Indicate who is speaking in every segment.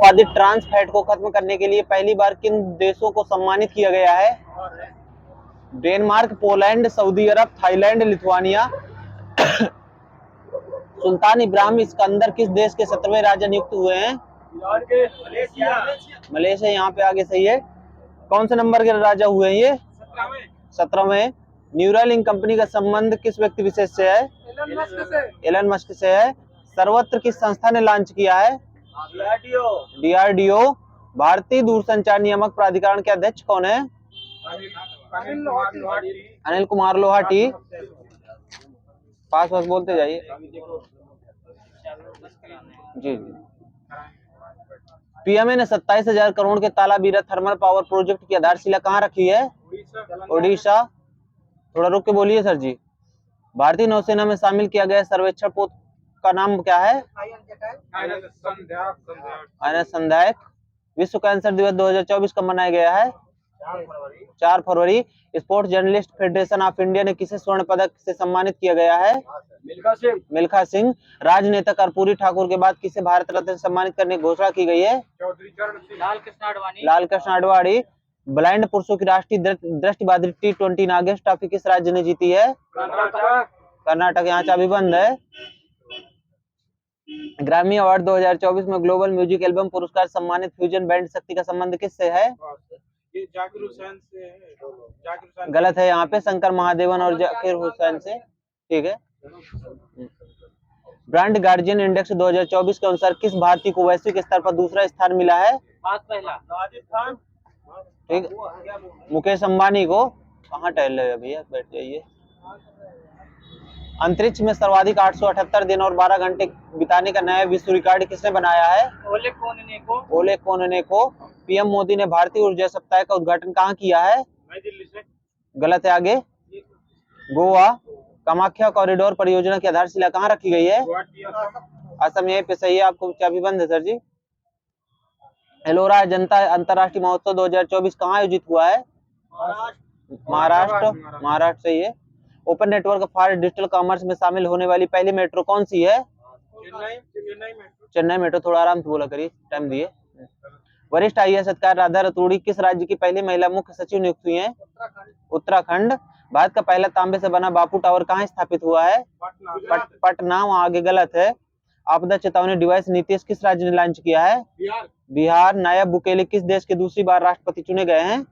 Speaker 1: उत्पादित trans fat को खत्म करने के लिए पहली बार किन देशों को सम्मानित किया गया है? डेनमार्क, पोलैंड, सऊदी अरब, थाईलैंड, लिथुआनिया। सुल्तान इब्राहिम सिकंदर किस देश के 17वें राजा नियुक्त हुए हैं? मलेशिया। यहाँ पे आगे सही है। कौन से नंबर के राजा हुए हैं ये? 17वें। न्यूरालिंक कंपनी का संबंध किस व्यक्ति विशेष से है? एलन मस्क से है। सर्वत्र किस संस्था ने लॉन्च किया है? डीआरडीओ। भारतीय दूरसंचार नियामक प्राधिकरण के अध्यक्ष कौन है? अनिल कुमार लोहाटी। पास पास बोलते जाइए। जी जी। पीएमए ने 27,000 करोड़ के तालाबीरा थर्मल पावर प्रोजेक्ट की आधारशिला कहाँ रखी है? ओडिशा। थोड़ा रुक के बोलिए सर जी। भारतीय नौसेना में शामिल किया गया सर्वेक्षण पोत का नाम क्या है? आईएनएस संध्याक। विश्व कैंसर दिवस 2024 कब मनाया गया है? 4 फरवरी। Sports journalist federation of India ने किसे स्वर्ण पदक से सम्मानित किया गया है? मिल्खा सिंह। राजनेता कर्पूरी ठाकुर के बाद किसे भारत रत्न से सम्मानित करने की घोषणा की गई है? लाल कृष्ण आडवाणी। ब्लाइंड पुरुषों की राष्ट्रीय दृष्टिबाधित T20 नागेश ट्रॉफी किस राज्य ने जीती है? कर्नाटक। यहाँ चाबी बंद है। ग्रामी अवार्ड 2024 में ग्लोबल म्यूजिक एल्बम पुरस्कार सम्मानित फ्यूजन बैंड शक्ति का संबंध किससे है? जाकिर हुसैन से है। गलत है। यहाँ पे शंकर महादेवन और जाकिर हुसैन से। ठीक है। ब्रांड गार्जियन इंडेक्स 2024 के अनुसार किस भारतीय को वैश्विक स्तर पर दूसरा स्थान मिला है? राजस्थान। ठीक। मुकेश अंबानी को। कहाँ टहल रहे भैया, बैठ जाइए। अंतरिक्ष में सर्वाधिक 878 दिन और 12 घंटे बिताने का नया विश्व रिकॉर्ड किसने बनाया है? ओले कोनेको। पीएम मोदी ने भारतीय ऊर्जा सप्ताह का उद्घाटन कहाँ किया है? नई दिल्ली से। गलत है। आगे। गोवा। कामाख्या कॉरिडोर परियोजना की आधारशिला कहाँ रखी गई है? असम। यहीं पे सही है। आपको चाबी बंद है सर जी। एलोरा जनता अंतर्राष्ट्रीय महोत्सव 2024 कहाँ आयोजित हुआ है? महाराष्ट्र सही है। Open network for digital commerce में शामिल होने वाली पहली मेट्रो कौन सी है? चेन्नई मेट्रो। थोड़ा आराम से बोला करिए, टाइम दिए। वरिष्ठ आईएएस अधिकारी राधा रतूड़ी किस राज्य की पहली महिला मुख्य सचिव नियुक्त हुई हैं? उत्तराखंड। भारत का पहला तांबे से बना बापू टावर कहाँ स्थापित हुआ है? पटना। वहाँ आगे गलत है। आपदा चेतावनी डिवाइस नीतीश किस राज्य ने लॉन्च किया है? बिहार। नायब बुकेले किस देश के दूसरी बार राष्ट्रपति चुने गए हैं?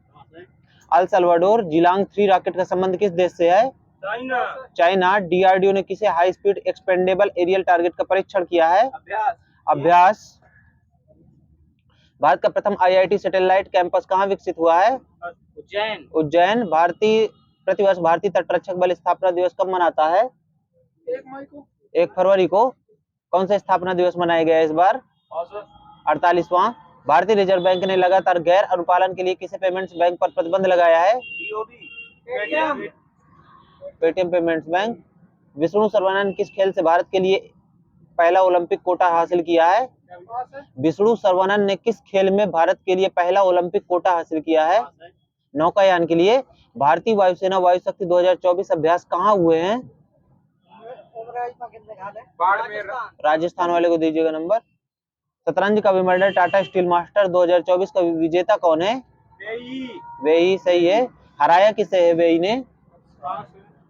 Speaker 1: El Salvador. जिलांग 3 रॉकेट का संबंध किस देश से है? चाइना। डीआरडीओ ने किसे high speed expendable aerial target का परीक्षण किया है? अभ्यास। भारत का प्रथम आईआईटी सैटेलाइट कैंपस कहाँ विकसित हुआ है? उज्जैन। भारतीय प्रतिवर्ष भारतीय तटरक्षक बल स्थापना दिवस कब मनाता है? 1 फरवरी को। कौन सा स्थापना दिवस मनाया गया इस बार? 48वां। भारतीय रिजर्व बैंक ने लगातार गैर अनुपालन के लिए किसे पेमेंट्स बैंक पर प्रतिबंध लगाया है? Paytm payments bank. Vishnu Saravanan किस खेल से भारत के लिए पहला ओलंपिक कोटा हासिल किया है? विष्णु सर्वनन ने किस खेल में भारत के लिए पहला ओलंपिक कोटा हासिल किया है? नौकायान के लिए। भारतीय वायुसेना वायु शक्ति 2024 अभ्यास कहाँ हुए हैं? राजस्थान वाले को दीजिएगा नंबर। शतरंज का विमर्डर टाटा स्टील मास्टर 2024 का विजेता कौन है? वेई। सही है। हराया किसे है वेई ने?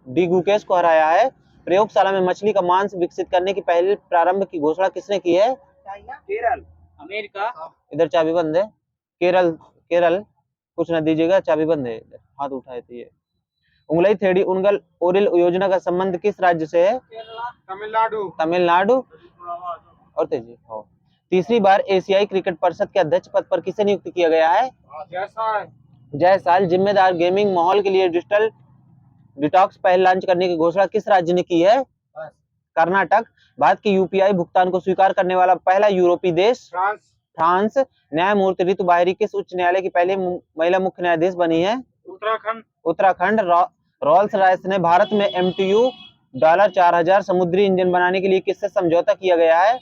Speaker 1: डी गुकेश को हराया है। प्रयोगशाला में मछली का मांस विकसित करने की पहले प्रारंभ की घोषणा किसने की है? केरल। अमेरिका। इधर चाबी बंद है। केरल कुछ न दीजिएगा, चाबी बंद है। हाथ उठाए थे ये। उंगलई थेड़ी उंगल ओरिल योजना का संबंध किस राज्य से है? तमिलनाडु। और तेजी। तीसरी बार एशियाई क्रिकेट परिषद के अध्यक्ष पद पर किसे नियुक्त किया गया है? जयसाल। जिम्मेदार गेमिंग माहौल के लिए डिजिटल डिटॉक्स पहल लॉन्च करने की घोषणा किस राज्य ने की है? कर्नाटक। भारत के यूपीआई भुगतान को स्वीकार करने वाला पहला यूरोपीय देश? फ्रांस। न्यायमूर्ति ऋतु बाहरी किस उच्च न्यायालय की पहली महिला मुख्य न्यायाधीश बनी है? उत्तराखंड। रोल्स रॉयस ने भारत में MTU $4000 समुद्री इंजन बनाने के लिए किससे समझौता किया गया है?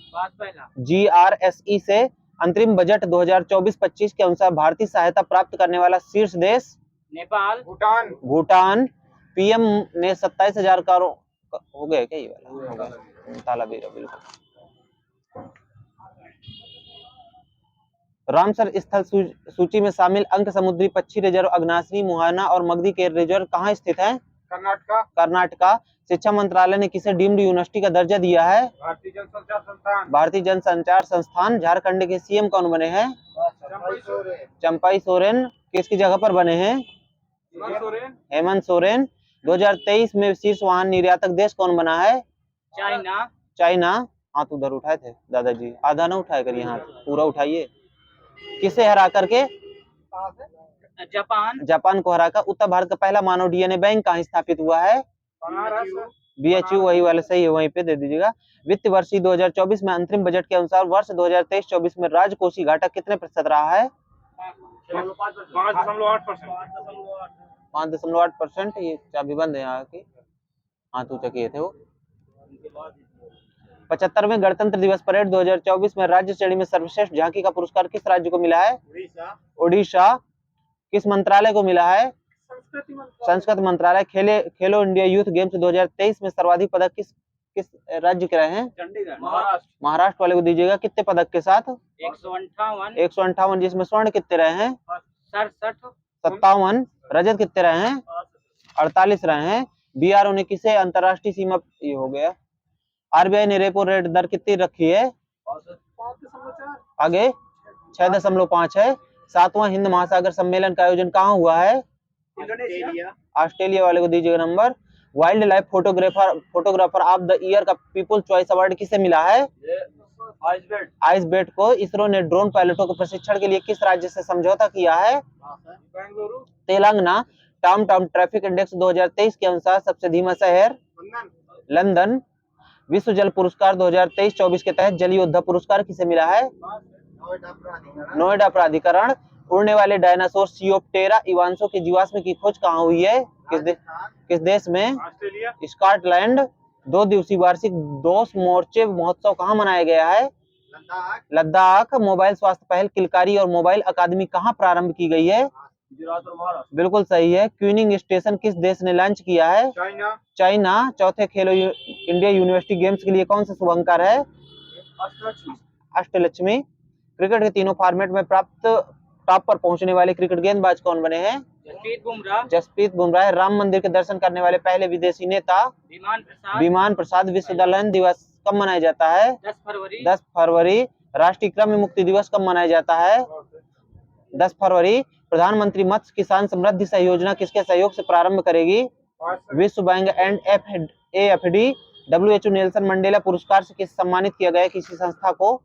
Speaker 1: GRSE से। अंतरिम बजट 2024-25 के अनुसार भारतीय सहायता प्राप्त करने वाला शीर्ष देश? नेपाल। भूटान। पीएम ने 27,000 करोड़ हो गया क्या? ये वाला हो गया। ताला भी बिल्कुल। रामसर स्थल सूची में शामिल अंक समुद्री पक्षी रिजर्व अग्नासनी, मुहाना और मगधी के रिजर्व कहाँ स्थित है?
Speaker 2: कर्नाटका।
Speaker 1: कर्नाटका। शिक्षा मंत्रालय ने किसे डीम्ड यूनिवर्सिटी का दर्जा दिया है?
Speaker 2: भारतीय जनसंचार संस्थान।
Speaker 1: भारतीय जनसंचार संस्थान। झारखंड के सीएम कौन बने हैं? चंपाई सोरेन। किसकी जगह पर बने हैं? हेमंत सोरेन। 2023 में शीर्ष वाहन निर्यातक देश कौन बना है?
Speaker 2: चाइना।
Speaker 1: चाइना। हाथ उधर उठाए थे दादाजी, आधा ना उठाए करिए, हाथ पूरा उठाइए। किसे हरा करके?
Speaker 2: जापान।
Speaker 1: जापान को हराकर। उत्तर भारत का पहला मानव डीएनए बैंक कहाँ स्थापित हुआ है? बीएचयू। वही वाले सही है, वहीं पे दे दीजिएगा। वित्त वर्ष 2024 में अंतरिम बजट के अनुसार वर्ष 2023-24 में राजकोषीय घाटा कितने प्रतिशत रहा है? 5.8%। ये चाबी बंद है यहाँ की, हाथ ऊंचा किए थे वो। 75वें गणतंत्र दिवस परेड 2024 में राज्य श्रेणी में सर्वश्रेष्ठ झांकी का पुरस्कार किस राज्य को मिला है? ओडिशा। किस मंत्रालय को मिला है? संस्कृति मंत्रालय। खेलो इंडिया यूथ गेम्स 2023 में सर्वाधिक पदक किस राज्य के रहे हैं?
Speaker 2: चंडीगढ़।
Speaker 1: महाराष्ट्र वाले को दीजिएगा। कितने पदक के साथ?
Speaker 2: 158।
Speaker 1: जिसमें स्वर्ण कितने रहे हैं?
Speaker 2: 57।
Speaker 1: रजत कितने रहे हैं? 48 रहे हैं। बीआरओ ने किसे अंतरराष्ट्रीय सीमा, ये हो गया। आरबीआई ने रेपो रेट दर कितनी रखी है?
Speaker 2: 5.4।
Speaker 1: आगे 6.5 है। 7वां हिंद महासागर सम्मेलन का आयोजन कहाँ हुआ है?
Speaker 2: इंडोनेशिया।
Speaker 1: ऑस्ट्रेलिया वाले को दीजिएगा number. Wild life photographer of the year का पीपुल्स चॉइस अवार्ड किसे मिला है? आइसबेट को। इसरो ने ड्रोन पायलटों को प्रशिक्षण के लिए किस राज्य से समझौता किया है?
Speaker 2: Bengaluru.
Speaker 1: Telangana. Town traffic index 2023 के अनुसार सबसे धीमा शहर? लंदन। विश्व जल पुरस्कार 2023-24 के तहत जल योद्धा पुरस्कार किसे मिला है? नोएडा प्राधिकरण। उड़ने वाले डायनासोर सियोप्टेरा इवांसो के जीवाश्म की खोज कहाँ हुई है? किस देश में?
Speaker 2: ऑस्ट्रेलिया।
Speaker 1: स्कॉटलैंड। 2 दिवसीय वार्षिक दोस्त मोर्चे महोत्सव कहाँ मनाया गया है? लद्दाख। मोबाइल स्वास्थ्य पहल किलकारी और मोबाइल अकादमी कहाँ प्रारंभ की गई है?
Speaker 2: गुजरात और महाराष्ट्र।
Speaker 1: बिल्कुल सही है। क्यूनिंग स्टेशन किस देश ने लॉन्च किया है? चाइना। चौथे खेलो इंडिया यूनिवर्सिटी गेम्स के लिए कौन सा शुभंकर है? अष्टलक्ष्मी। क्रिकेट के तीनों फॉर्मेट में टॉप पर पहुंचने वाले क्रिकेट गेंदबाज कौन बने हैं? जसप्रीत बुमराह। राम मंदिर के दर्शन करने वाले पहले विदेशी नेता? विमान प्रसाद। विश्व दलहन दिवस कब मनाया जाता है? 10 फरवरी। राष्ट्रीय कृमि मुक्ति दिवस कब मनाया जाता है? 10 फरवरी। प्रधानमंत्री मत्स्य किसान समृद्धि योजना किसके सहयोग से प्रारंभ करेगी? विश्व bank and AfD. WHO Nelson Mandela पुरस्कार से किस सम्मानित किया गया किसी संस्था को?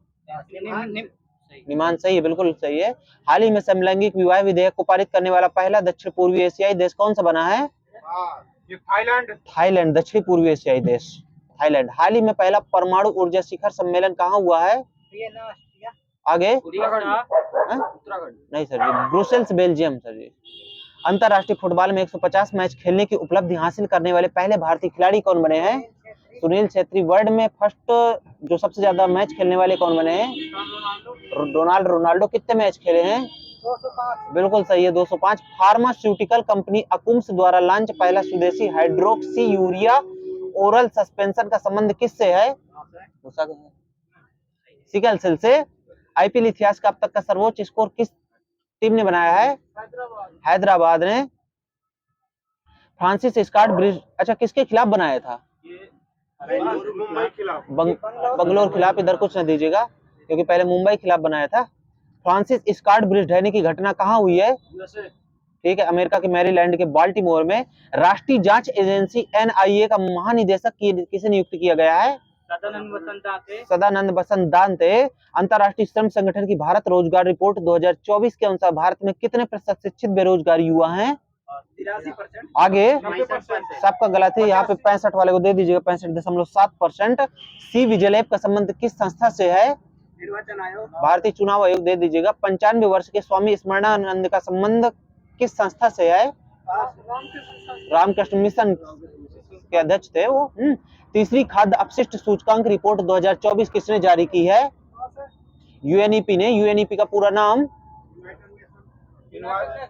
Speaker 1: निमान। सही है, बिल्कुल सही है। हाल ही में समलैंगिक विवाह विधेयक को पारित करने वाला पहला दक्षिण पूर्वी एशियाई देश कौन सा बना है? थाईलैंड। दक्षिण पूर्वी एशियाई देश थाईलैंड। हाल ही में पहला परमाणु ऊर्जा शिखर सम्मेलन कहाँ हुआ है? आगे नहीं सर जी, ब्रुसेल्स बेल्जियम सर जी। अंतरराष्ट्रीय फुटबॉल में 150 मैच खेलने की उपलब्धि हासिल करने वाले पहले भारतीय खिलाड़ी कौन बने हैं? सुनील छेत्री। वर्ल्ड में फर्स्ट जो सबसे ज्यादा मैच खेलने वाले कौन बने हैं? रोनाल्डो। कितने मैच खेले हैं?
Speaker 2: 205।
Speaker 1: बिल्कुल सही है, 205। फार्मास्यूटिकल कंपनी अकुम्स द्वारा लॉन्च पहला स्वदेशी हाइड्रोक्सी यूरिया ओरल सस्पेंशन का संबंध किससे है? सिकल सेल से। आईपीएल इतिहास का अब तक का सर्वोच्च स्कोर किस टीम ने बनाया है? हैदराबाद ने। फ्रांसिस स्कॉट ब्रिज, अच्छा किसके खिलाफ बनाया था? बंगलोर खिलाफ। इधर कुछ न दीजिएगा क्योंकि पहले मुंबई खिलाफ बनाया था। फ्रांसिस स्कॉट ब्रिज ढहने की घटना कहाँ हुई है? ठीक है, अमेरिका के मैरीलैंड के बाल्टीमोर में। राष्ट्रीय जांच एजेंसी एनआईए का महानिदेशक किसे नियुक्त किया गया है? सदानंद बसंत दांते। अंतरराष्ट्रीय श्रम संगठन की भारत रोजगार रिपोर्ट 2024 के अनुसार भारत में कितने प्रतिशत शिक्षित बेरोजगार युवा हैं?
Speaker 2: 83%।
Speaker 1: आगे सबका गलत है, यहाँ पे 65 वाले को दे दीजिएगा, 65.7%। सी विजिल ऐप का संबंध किस संस्था से है?
Speaker 2: निर्वाचन आयोग।
Speaker 1: भारतीय चुनाव आयोग दे दीजिएगा। 95 वर्ष के स्वामी स्मरणानंद का संबंध किस संस्था से है? रामकृष्ण मिशन के अध्यक्ष थे वो। तीसरी खाद्य अपशिष्ट सूचकांक रिपोर्ट 2024 किसने जारी की है? यूएनईपी ने। यूएनईपी का पूरा नाम?
Speaker 2: United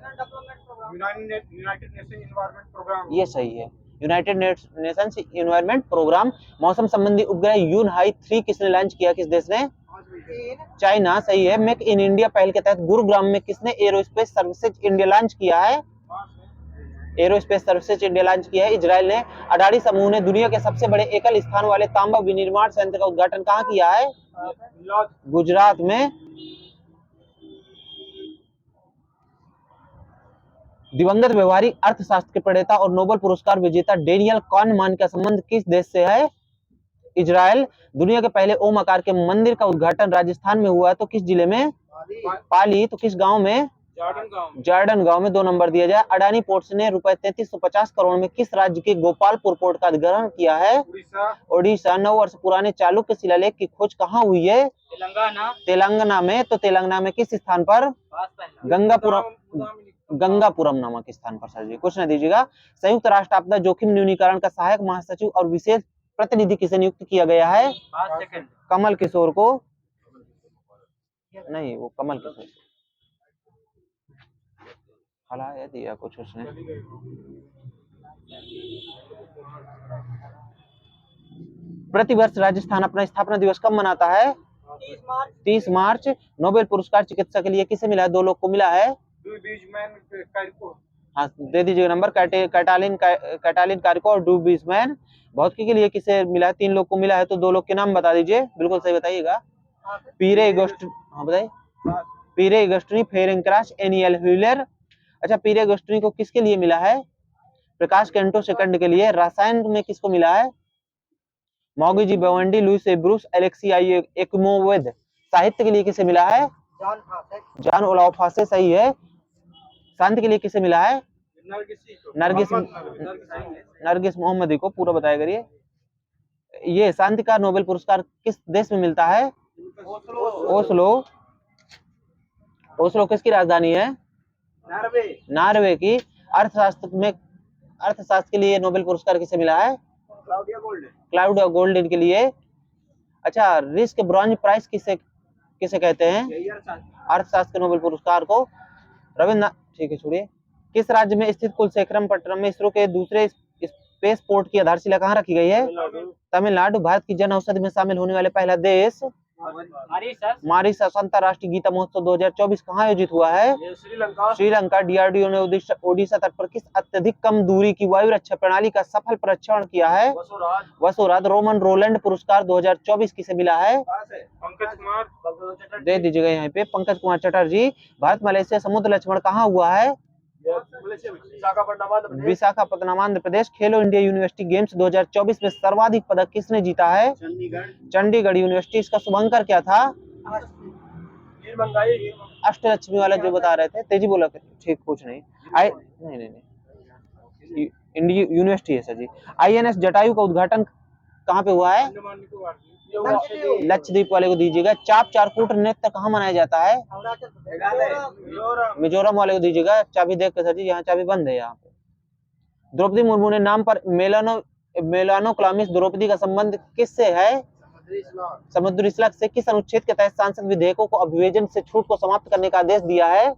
Speaker 2: Nation environment programme.
Speaker 1: ये सही है, यूनाइटेड नेशंस एनवायरनमेंट प्रोग्राम। मौसम संबंधी उपग्रह यून हाई 3 किसने लॉन्च किया, किस देश ने? चाइना सही है। मेक इन इंडिया पहल के तहत गुरुग्राम में किसने एरोस्पेस सर्विसेज इंडिया लॉन्च किया है? एरोस्पेस सर्विसेज इंडिया लॉन्च किया है इजराइल ने। अडानी समूह ने दुनिया के सबसे बड़े एकल स्थान वाले तांबा विनिर्माण संयंत्र का उद्घाटन कहाँ किया है? गुजरात में। दिवंगत व्यवहारिक अर्थशास्त्र के प्रणेता और नोबेल पुरस्कार विजेता डेनियल kahneman का संबंध किस देश से है? इजराइल। दुनिया के पहले ओम आकार के मंदिर का उद्घाटन राजस्थान में हुआ है, तो किस जिले में? पाली। तो किस गांव में? जॉर्डन गांव में। 2 नंबर दिया जाए। अडानी पोर्ट्स ने रुपए 3350 करोड़ में किस राज्य के गोपालपुर पोर्ट का अधिग्रहण किया है? ओडिशा। 9 वर्ष पुराने चालुक्य शिलालेख की खोज कहाँ हुई है? तेलंगाना में। तो तेलंगाना में किस स्थान पर? गंगापुरम नामक स्थान पर। सर जी कुछ न दीजिएगा। संयुक्त राष्ट्र आपदा जोखिम न्यूनीकरण का सहायक महासचिव और विशेष प्रतिनिधि किसे नियुक्त किया गया है? कमल किशोर को। नहीं, वो कमल किशोर हलाया दिया कुछ उसने। प्रतिवर्ष राजस्थान अपना स्थापना दिवस कब मनाता है? 30 मार्च। नोबेल पुरस्कार चिकित्सा के लिए किसे मिला है? 2 लोग को मिला है। हाँ दे दीजिएगा नंबर। कैटालिन कारिको और ड्रू बीजमैन। भौतिकी के लिए किसे मिला है? 3 लोग को मिला है। तो 2 लोग के नाम बता दीजिए। बिल्कुल सही बताइएगा। पीरे अगस्टिन। हाँ बताइए। पीरे अगस्टिनी, फेरेंक्रास, एनियल ह्यूलर। अच्छा, पीरे अगस्टिनी को किसके लिए मिला है? प्रकाश केंटो सेकंड के लिए। रसायन में किसको मिला है? मॉगी बवंडी, लुइस ब्रूस, एलेक्सी एक्मोवेद। साहित्य के लिए किसे मिला है? जॉन ओलाफ फासे सही है। शांति के लिए किसे मिला है? नरगिस मोहम्मदी को। पूरा बताया करिए। ये शांति का नोबेल पुरस्कार किस देश में मिलता है? ओस्लो। ओस्लो किसकी राजधानी है? नॉर्वे की। अर्थशास्त्र के लिए नोबेल पुरस्कार किसे मिला है? क्लाउडिया गोल्डन के लिए। अच्छा, रिस्क ब्रॉन्ज प्राइज किसे कहते हैं? अर्थशास्त्र के नोबेल पुरस्कार को रविन्द्रनाथ। ठीक है छोड़िए। किस राज्य में स्थित कुलशेखरम पट्टनम में इसरो के दूसरे स्पेस पोर्ट की आधारशिला कहाँ रखी गई है? तमिलनाडु। भारत की जन औषधि में शामिल होने वाले पहला देश? मॉरिशस। अंतरराष्ट्रीय गीता महोत्सव 2024 कहाँ आयोजित हुआ है? श्रीलंका। डीआरडीओ ने ओडिशा तट पर किस अत्यधिक कम दूरी की वायु रक्षा प्रणाली का सफल परीक्षण किया है? वसुरात। रोमन रोलैंड पुरस्कार 2024 किसे मिला है? दे दीजिएगा यहाँ पे। पंकज कुमार चटर्जी। भारत मलेशिया समुद्र लक्ष्मण कहाँ हुआ है? विशाखापत्तनम आंध्र प्रदेश। खेलो इंडिया यूनिवर्सिटी गेम्स 2024 में सर्वाधिक पदक किसने जीता है? चंडीगढ़ यूनिवर्सिटी। इसका शुभंकर क्या था? अष्टलक्ष्मी वाला जो बता रहे थे। तेजी बोला। ठीक कुछ नहीं। नहीं इंडिया यूनिवर्सिटी है सर जी। INS जटायु का उद्घाटन कहाँ पे हुआ है? लक्षद्वीप वाले को दीजिएगा। चाप चारकूट नृत्य कहाँ मनाया जाता है? मिजोरम वाले को दीजिएगा। चाबी देख के सर जी, यहाँ चाबी बंद है यहाँ पे। द्रौपदी मुर्मू ने नाम पर मेलानोक्लामिस द्रौपदी का संबंध किससे है? समुद्री स्लग से। किस अनुच्छेद के तहत सांसद विधेयकों को अभियोजन से छूट को समाप्त करने का आदेश दिया है?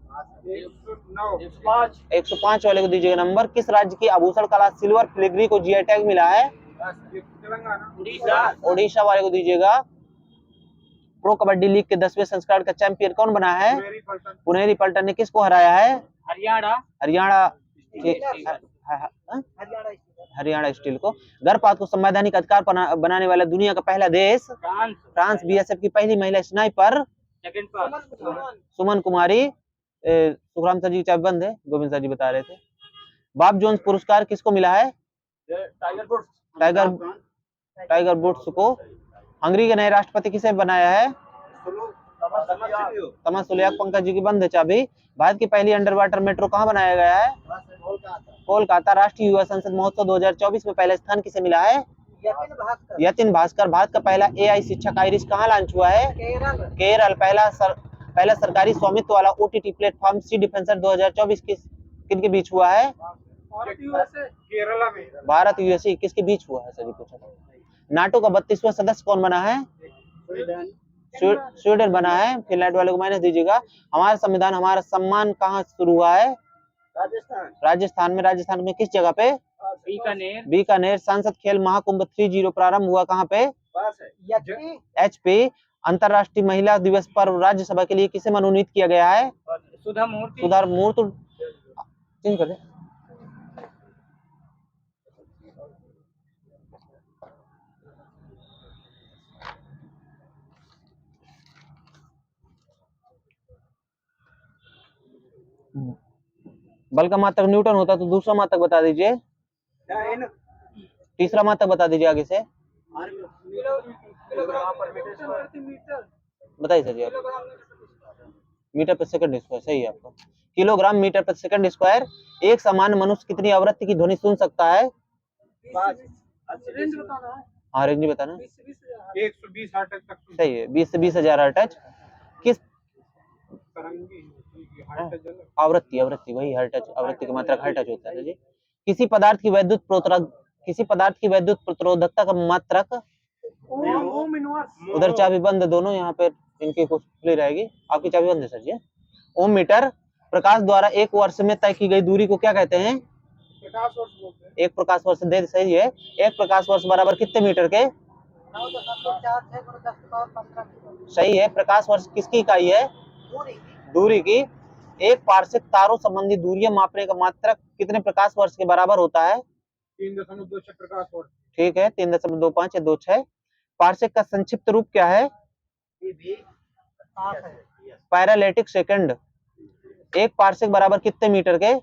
Speaker 1: 105 वाले को दीजिएगा नंबर। किस राज्य की आभूषण कला सिल्वर फिलिग्री को जीआई टैग मिला है? ओडिशा वाले को दीजिएगा। प्रो कबड्डी लीग के 10वें संस्करण का चैंपियन कौन बना है? पुनेरी पल्टन ने किसको हराया है? हरियाणा स्टील को। गर्भपात को संवैधानिक अधिकार बनाने वाला दुनिया का पहला देश? फ्रांस। BSF की पहली महिला स्नाइपर? सुमन कुमारी। सुखराम सर जी चाबी बंद है, गोविंद सर जी बता रहे थे। बॉब जोन्स पुरस्कार किसको मिला है? टाइगर वुड्स को। हंगरी के नए राष्ट्रपति किसे बनाया है? तमस सुलियाक। पंकज जी की बंद है चाबी। भारत की पहली अंडर वाटर मेट्रो कहाँ बनाया गया है? कोलकाता। राष्ट्रीय युवा संसद महोत्सव 2024 में पहला स्थान किसे मिला है? यतिन भास्कर। भारत का पहला AI शिक्षक आइरिश कहाँ लॉन्च हुआ है? केरल। पहला सरकारी स्वामित्व वाला OTT प्लेटफॉर्म सी डिफेंसर 2024 किनके बीच हुआ है? भारत USA किसके बीच हुआ है? सभी पूछा। नाटो का 32वां सदस्य कौन बना है? स्वीडन बना है। फिनलैंड वाले को माइनस दीजिएगा। हमारा संविधान हमारा सम्मान कहाँ शुरू हुआ है? राजस्थान में। राजस्थान में किस जगह पे? बीकानेर। सांसद खेल महाकुंभ 30 प्रारंभ हुआ कहाँ पे? HP। अंतरराष्ट्रीय महिला दिवस पर राज्यसभा के लिए किसे मनोनीत किया गया है?
Speaker 2: सुधा मूर्ति।
Speaker 1: सुधा मूर्ति। चेंज कर दे। बल का मात्रक न्यूटन होता तो दूसरा मात्रक बता दीजिए, तीसरा मात्रक बता दीजिए आगे से। बताइए सर जी आप। मीटर प्रति सेकंड स्क्वायर, सही है आपका। किलोग्राम मीटर प्रति सेकंड स्क्वायर। एक सामान्य मनुष्य कितनी आवृत्ति की ध्वनि सुन सकता है? हाँ, रेंज बताना।
Speaker 2: 120 हर्ट्ज तक।
Speaker 1: सही है, 20 से 20,000 हर्ट्ज। किस आवृत्ति, आवृत्ति वही हर्ट्ज, आवृत्ति का मात्रक हर्ट्ज होता है जी। किसी पदार्थ की वैद्युत प्रतिरोधकता का मात्रक, उधर चाबी बंद दोनों, यहाँ पे इनकी कुछ खुली रहेगी, आपकी चाबी बंद है सर जी। ओम मीटर। प्रकाश द्वारा एक वर्ष में तय की गई दूरी को क्या कहते हैं?
Speaker 2: प्रकाश वर्ष बोलते हैं।
Speaker 1: एक प्रकाश वर्ष दे, सही है। एक प्रकाश वर्ष बराबर कितने मीटर के? 9.4 सही है। प्रकाश वर्ष किसकी इकाई है? दूरी की। एक पारसिक तारों संबंधी दूरियां मापने का मात्रक कितने प्रकाश वर्ष के बराबर होता है?
Speaker 2: 3.26 प्रकाश वर्ष।
Speaker 1: ठीक है, 3.25 या 26। पारसिक का संक्षिप्त रूप क्या है? पैरालैटिक सेकंड। एक पारसिक बराबर कितने मीटर के?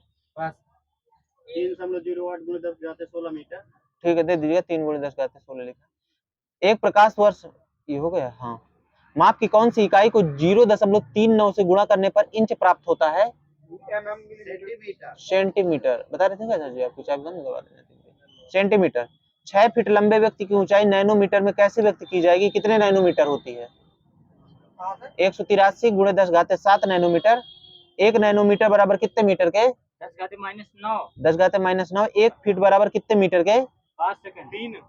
Speaker 2: 3.08 × 10⁻16 मीटर।
Speaker 1: ठीक है, दे दीजिएगा, 3 × 10⁻16 लिखा। एक प्रकाश वर्ष, ये हो गया। हाँ, माप की कौन सी इकाई को 0.39 से गुणा करने पर इंच प्राप्त होता है? सेंटीमीटर। बता रहे थे क्या सर जी? आपकी चाबी बंद करवा देना। सेंटीमीटर। 6 फीट लंबे व्यक्ति की ऊंचाई नैनोमीटर में कैसे व्यक्त की जाएगी? कितने नैनोमीटर होती है? 183 × 10⁻7 नैनोमीटर। 1 नैनोमीटर बराबर कितने मीटर के?
Speaker 2: 10⁻9।
Speaker 1: 10⁻9। 1 फीट बराबर कितने मीटर के?
Speaker 2: 5 सेकंड। 3.3।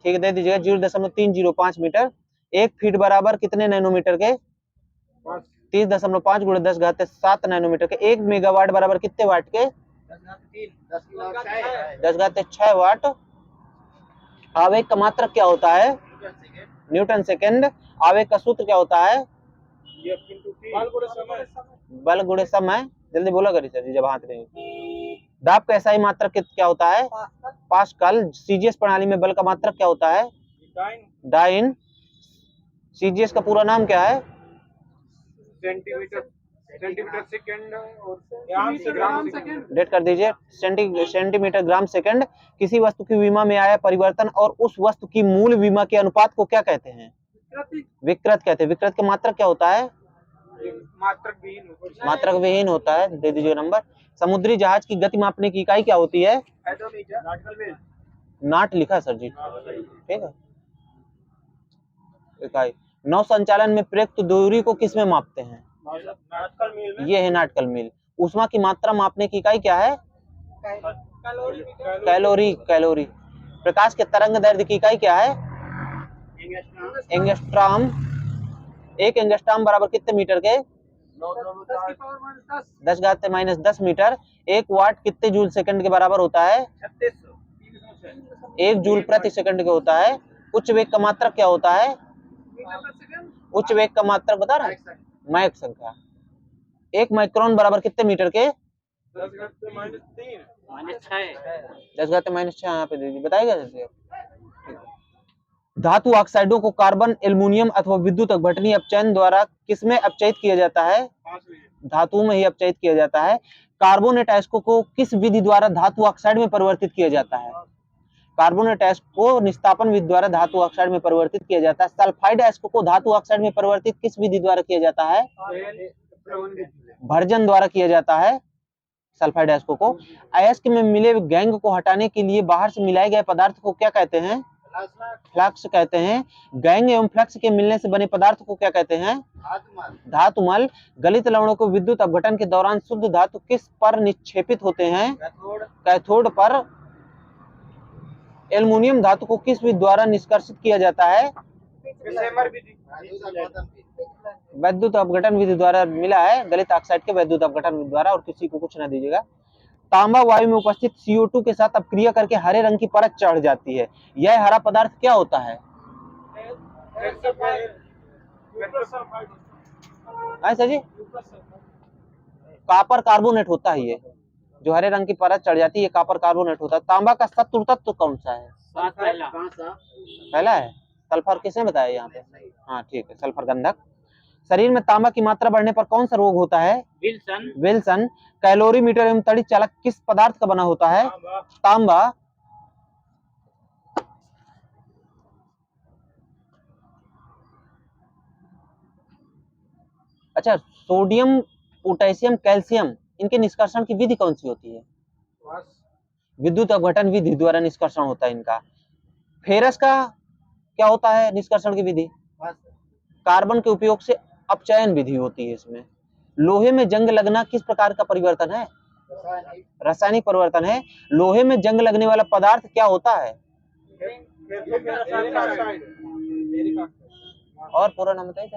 Speaker 1: ठीक है, दे दीजिएगा, 0.305 मीटर। 1 फीट बराबर कितने नैनोमीटर के? 30.5 × 10⁻7 नैनोमीटर के। 1 मेगावाट बराबर कितने वाट के? 10⁻6 वाट। आवेग का मात्रक क्या होता है? Newton second. आवेग का सूत्र क्या होता है? बल गुणे समय। जल्दी बोला करिए सर जी जब हाथ नहीं। दाब का एसआई मात्रक क्या होता है? पास्कल। सीजीएस प्रणाली में बल का मात्रक क्या होता है? डाइन। सीजीएस का पूरा नाम क्या है?
Speaker 2: सेंटीमीटर सेकंड और ग्राम सेकंड।
Speaker 1: डेट कर दीजिए। Centimetre gram second. किसी वस्तु की विमा में आया परिवर्तन और उस वस्तु की मूल विमा के अनुपात को क्या कहते हैं? विकृत कहते हैं। विकृत का मात्रक क्या होता है? मात्रक विहीन होता है। दे दीजिए नंबर। समुद्री जहाज की गति मापने की इकाई क्या होती है? नाट लिखा सर जी, ठीक है। इकाई। नौ संचालन में प्रयुक्त दूरी को किस में मापते हैं? ये है नाटकल मील। ऊष्मा की मात्रा मापने की इकाई क्या है? कैलोरी। कैलोरी। प्रकाश के तरंग दैर्ध्य की इकाई क्या है? एंगस्ट्रॉम। 1 एंगस्ट्रॉम बराबर कितने मीटर के? 10⁻10 मीटर। 1 वाट कितने जूल सेकंड के बराबर होता है? 1 जूल प्रति सेकंड के होता है। उच्च वेग का मात्रक क्या होता है? उच्च वेग का मात्रक बता रहा है? मैक संख्या। 1 माइक्रोन बराबर कितने मीटर के? 10⁻6 यहाँ पे दीजिए, बताइएगा जैसे। धातु ऑक्साइडों को कार्बन, एल्युमिनियम अथवा विद्युत अपघटनीय अपचयन द्वारा किसमें अपचयित किया जाता है? धातु में ही अपचयित किया जाता है। कार्बोनेट अयस्कों को किस विधि द्वारा धातु ऑक्साइड में परिवर्तित किया जाता है? कार्बोनेट अयस्क को निस्तापन विधि द्वारा धातु ऑक्साइड में परिवर्तित किया जाता है। सल्फाइड अयस्क को धातु ऑक्साइड में परिवर्तित किस विधि द्वारा किया जाता है? भर्जन द्वारा किया जाता है सल्फाइड अयस्क को। अयस्क में मिले गैंग को हटाने के लिए बाहर से मिलाए गए पदार्थ को क्या कहते हैं? फ्लक्स कहते हैं। गैंग एवं फ्लक्स के मिलने से बने पदार्थ को क्या कहते हैं? धातुमल। गलित लवणों को विद्युत अपघटन के दौरान शुद्ध धातु किस पर निक्षेपित होते हैं? कैथोड पर। एल्युमिनियम धातु को किस विधि द्वारा निष्कर्षित किया जाता है? वैद्युत अपघटन विधि द्वारा मिला है। गलित ऑक्साइड के वैद्युत अपघटन विधि द्वारा। और किसी को कुछ ना दीजिएगा। तांबा वायु में उपस्थित CO2 के साथ अपक्रिया करके हरे रंग की परत चढ़ जाती है। यह हरा पदार्थ क्या होता है? ऐसा जी, कॉपर कार्बोनेट होता है ये, जो हरे रंग की परत चढ़ जाती है, ये कॉपर कार्बोनेट होता है। तांबा का शत्रु तत्व कौन सा है? पहला है। सल्फर किसने बताया यहाँ पे? हाँ ठीक है, सल्फर गंधक। शरीर में तांबा की मात्रा बढ़ने पर कौन सा रोग होता है? विल्सन। कैलोरीमीटर एवं तड़ित चालक किस पदार्थ का बना होता है? तांबा। अच्छा, सोडियम, पोटेशियम, कैल्शियम, इनके निष्कर्षण की विधि कौन सी होती है? विद्युत अपघटन विधि द्वारा निष्कर्षण होता है इनका। फेरस का क्या होता है निष्कर्षण की विधि? कार्बन के उपयोग से अपचयन विधि होती है इसमें। लोहे में जंग लगना किस प्रकार का परिवर्तन है? रासायनिक परिवर्तन है। लोहे में जंग लगने वाला पदार्थ क्या होता है? और पूरा नाम बताइए।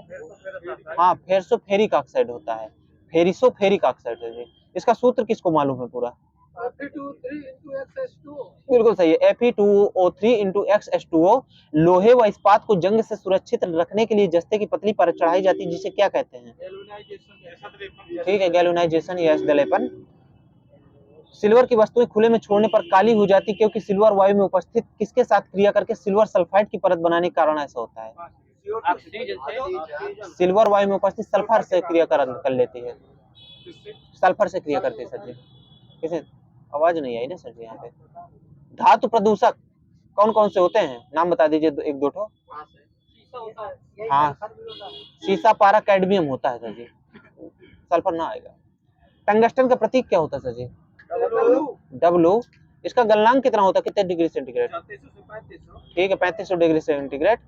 Speaker 1: हाँ, फेरसोफेरिक ऑक्साइड होता है। फेरिसोफेरिक ऑक्साइड है जी। इसका सूत्र किसको मालूम है पूरा? बिल्कुल सही है, Fe2O3 × X लोहे व इस्पात को जंग से सुरक्षित रखने के लिए जस्ते की पतली परत चढ़ाई जाती है, जिसे क्या कहते हैं? ठीक है, गैल्वेनाइजेशन या दलेपन। सिल्वर की वस्तुएं खुले में छोड़ने पर काली हो जाती क्योंकि सिल्वर वायु में उपस्थित किसके साथ क्रिया करके सिल्वर सल्फाइड की परत बनाने के कारण ऐसा होता है? सिल्वर वायु में उपस्थित सल्फर से क्रिया कर लेती है, सल्फर से क्रिया करती है सर जी। किसे आवाज नहीं आई ना सर जी यहाँ पे? धातु प्रदूषक कौन कौन से होते हैं, नाम बता दीजिए एक दो ठो। हाँ, सीसा, पारा, कैडमियम होता है सर जी, सल्फर ना आएगा। टंगस्टन का प्रतीक क्या होता है सर जी? W। इसका गलनांक कितना होता है, कितने डिग्री सेंटीग्रेड? ठीक है, 3500 डिग्री सेंटीग्रेड।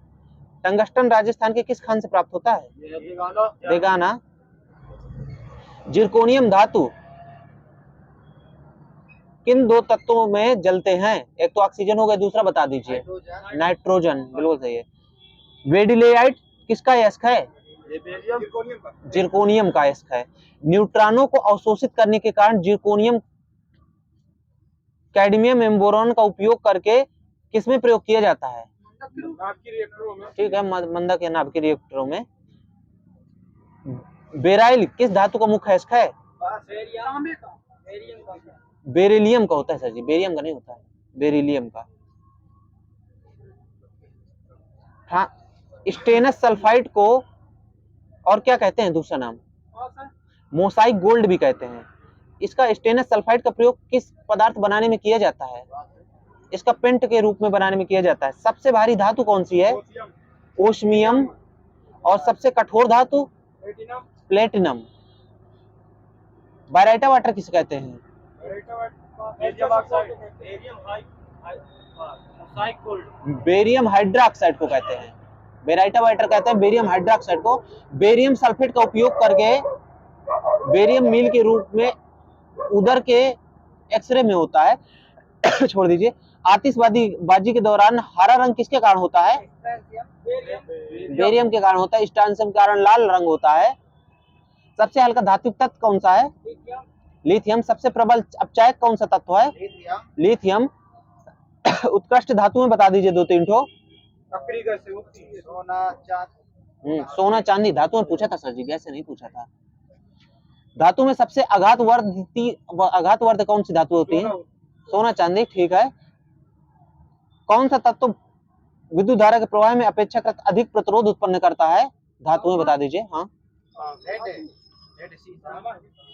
Speaker 1: टंगस्टन राजस्थान के किस खान से प्राप्त होता है? देगाना। जिरकोनियम धातु किन दो तत्वों में जलते हैं? एक तो ऑक्सीजन हो गया, दूसरा बता दीजिए। नाइट्रोजन, बिल्कुल सही है। वेडिलेइट किसका यस्क है? जिरकोनियम का यस्क है। न्यूट्रॉनों को अवशोषित करने के कारण जिरकोनियम कैडमियम एवं बोरॉन का उपयोग करके किसमें प्रयोग किया जाता है? ठीक है, मंदक या नाभिकीय रिएक्टरों में। बेराइल किस धातु का मुख्य यस्क है? बेरिलियम का होता है सर जी, बेरियम का नहीं होता है, बेरिलियम का। हाँ, स्टेनस सल्फाइड को और क्या कहते हैं दूसरा नाम? मोसाइक गोल्ड भी कहते हैं। इसका स्टेनस सल्फाइड का प्रयोग किस पदार्थ बनाने में किया जाता है? इसका पेंट के रूप में बनाने में किया जाता है। सबसे भारी धातु कौन सी है? ओस्मियम। और सबसे कठोर धातु? प्लेटिनम। बायराइटा वाटर किसे कहते हैं? बेरियम हाइड्रोक्साइड को कहते हैं। बेराइटा वाटर कहते हैं बेरियम हाइड्रोक्साइड को। बेरियम सल्फेट का उपयोग करके बेरियम मील के रूप में उदर के एक्सरे में होता है। छोड़ दीजिए। आतिशबाजी के दौरान हरा रंग किसके कारण होता है? बेरियम के कारण होता है। स्ट्रांशियम के कारण लाल रंग होता है। सबसे हल्का धातु तत्व कौन सा है? लिथियम। सबसे प्रबल अपचायक कौन सा तत्व है? लिथियम। उत्कृष्ट धातु में बता दीजिए दो तीन ठो। सोना चांदी धातु में पूछा था सर जी, गैस से नहीं पूछा था। धातु में सबसे आघातवर्ध कौन सी धातु होती है? सोना चांदी, ठीक है। कौन सा तत्व विद्युत धारा के प्रवाह में अपेक्षाकृत अधिक प्रतिरोध उत्पन्न करता है? धातु में बता दीजिए। हाँ,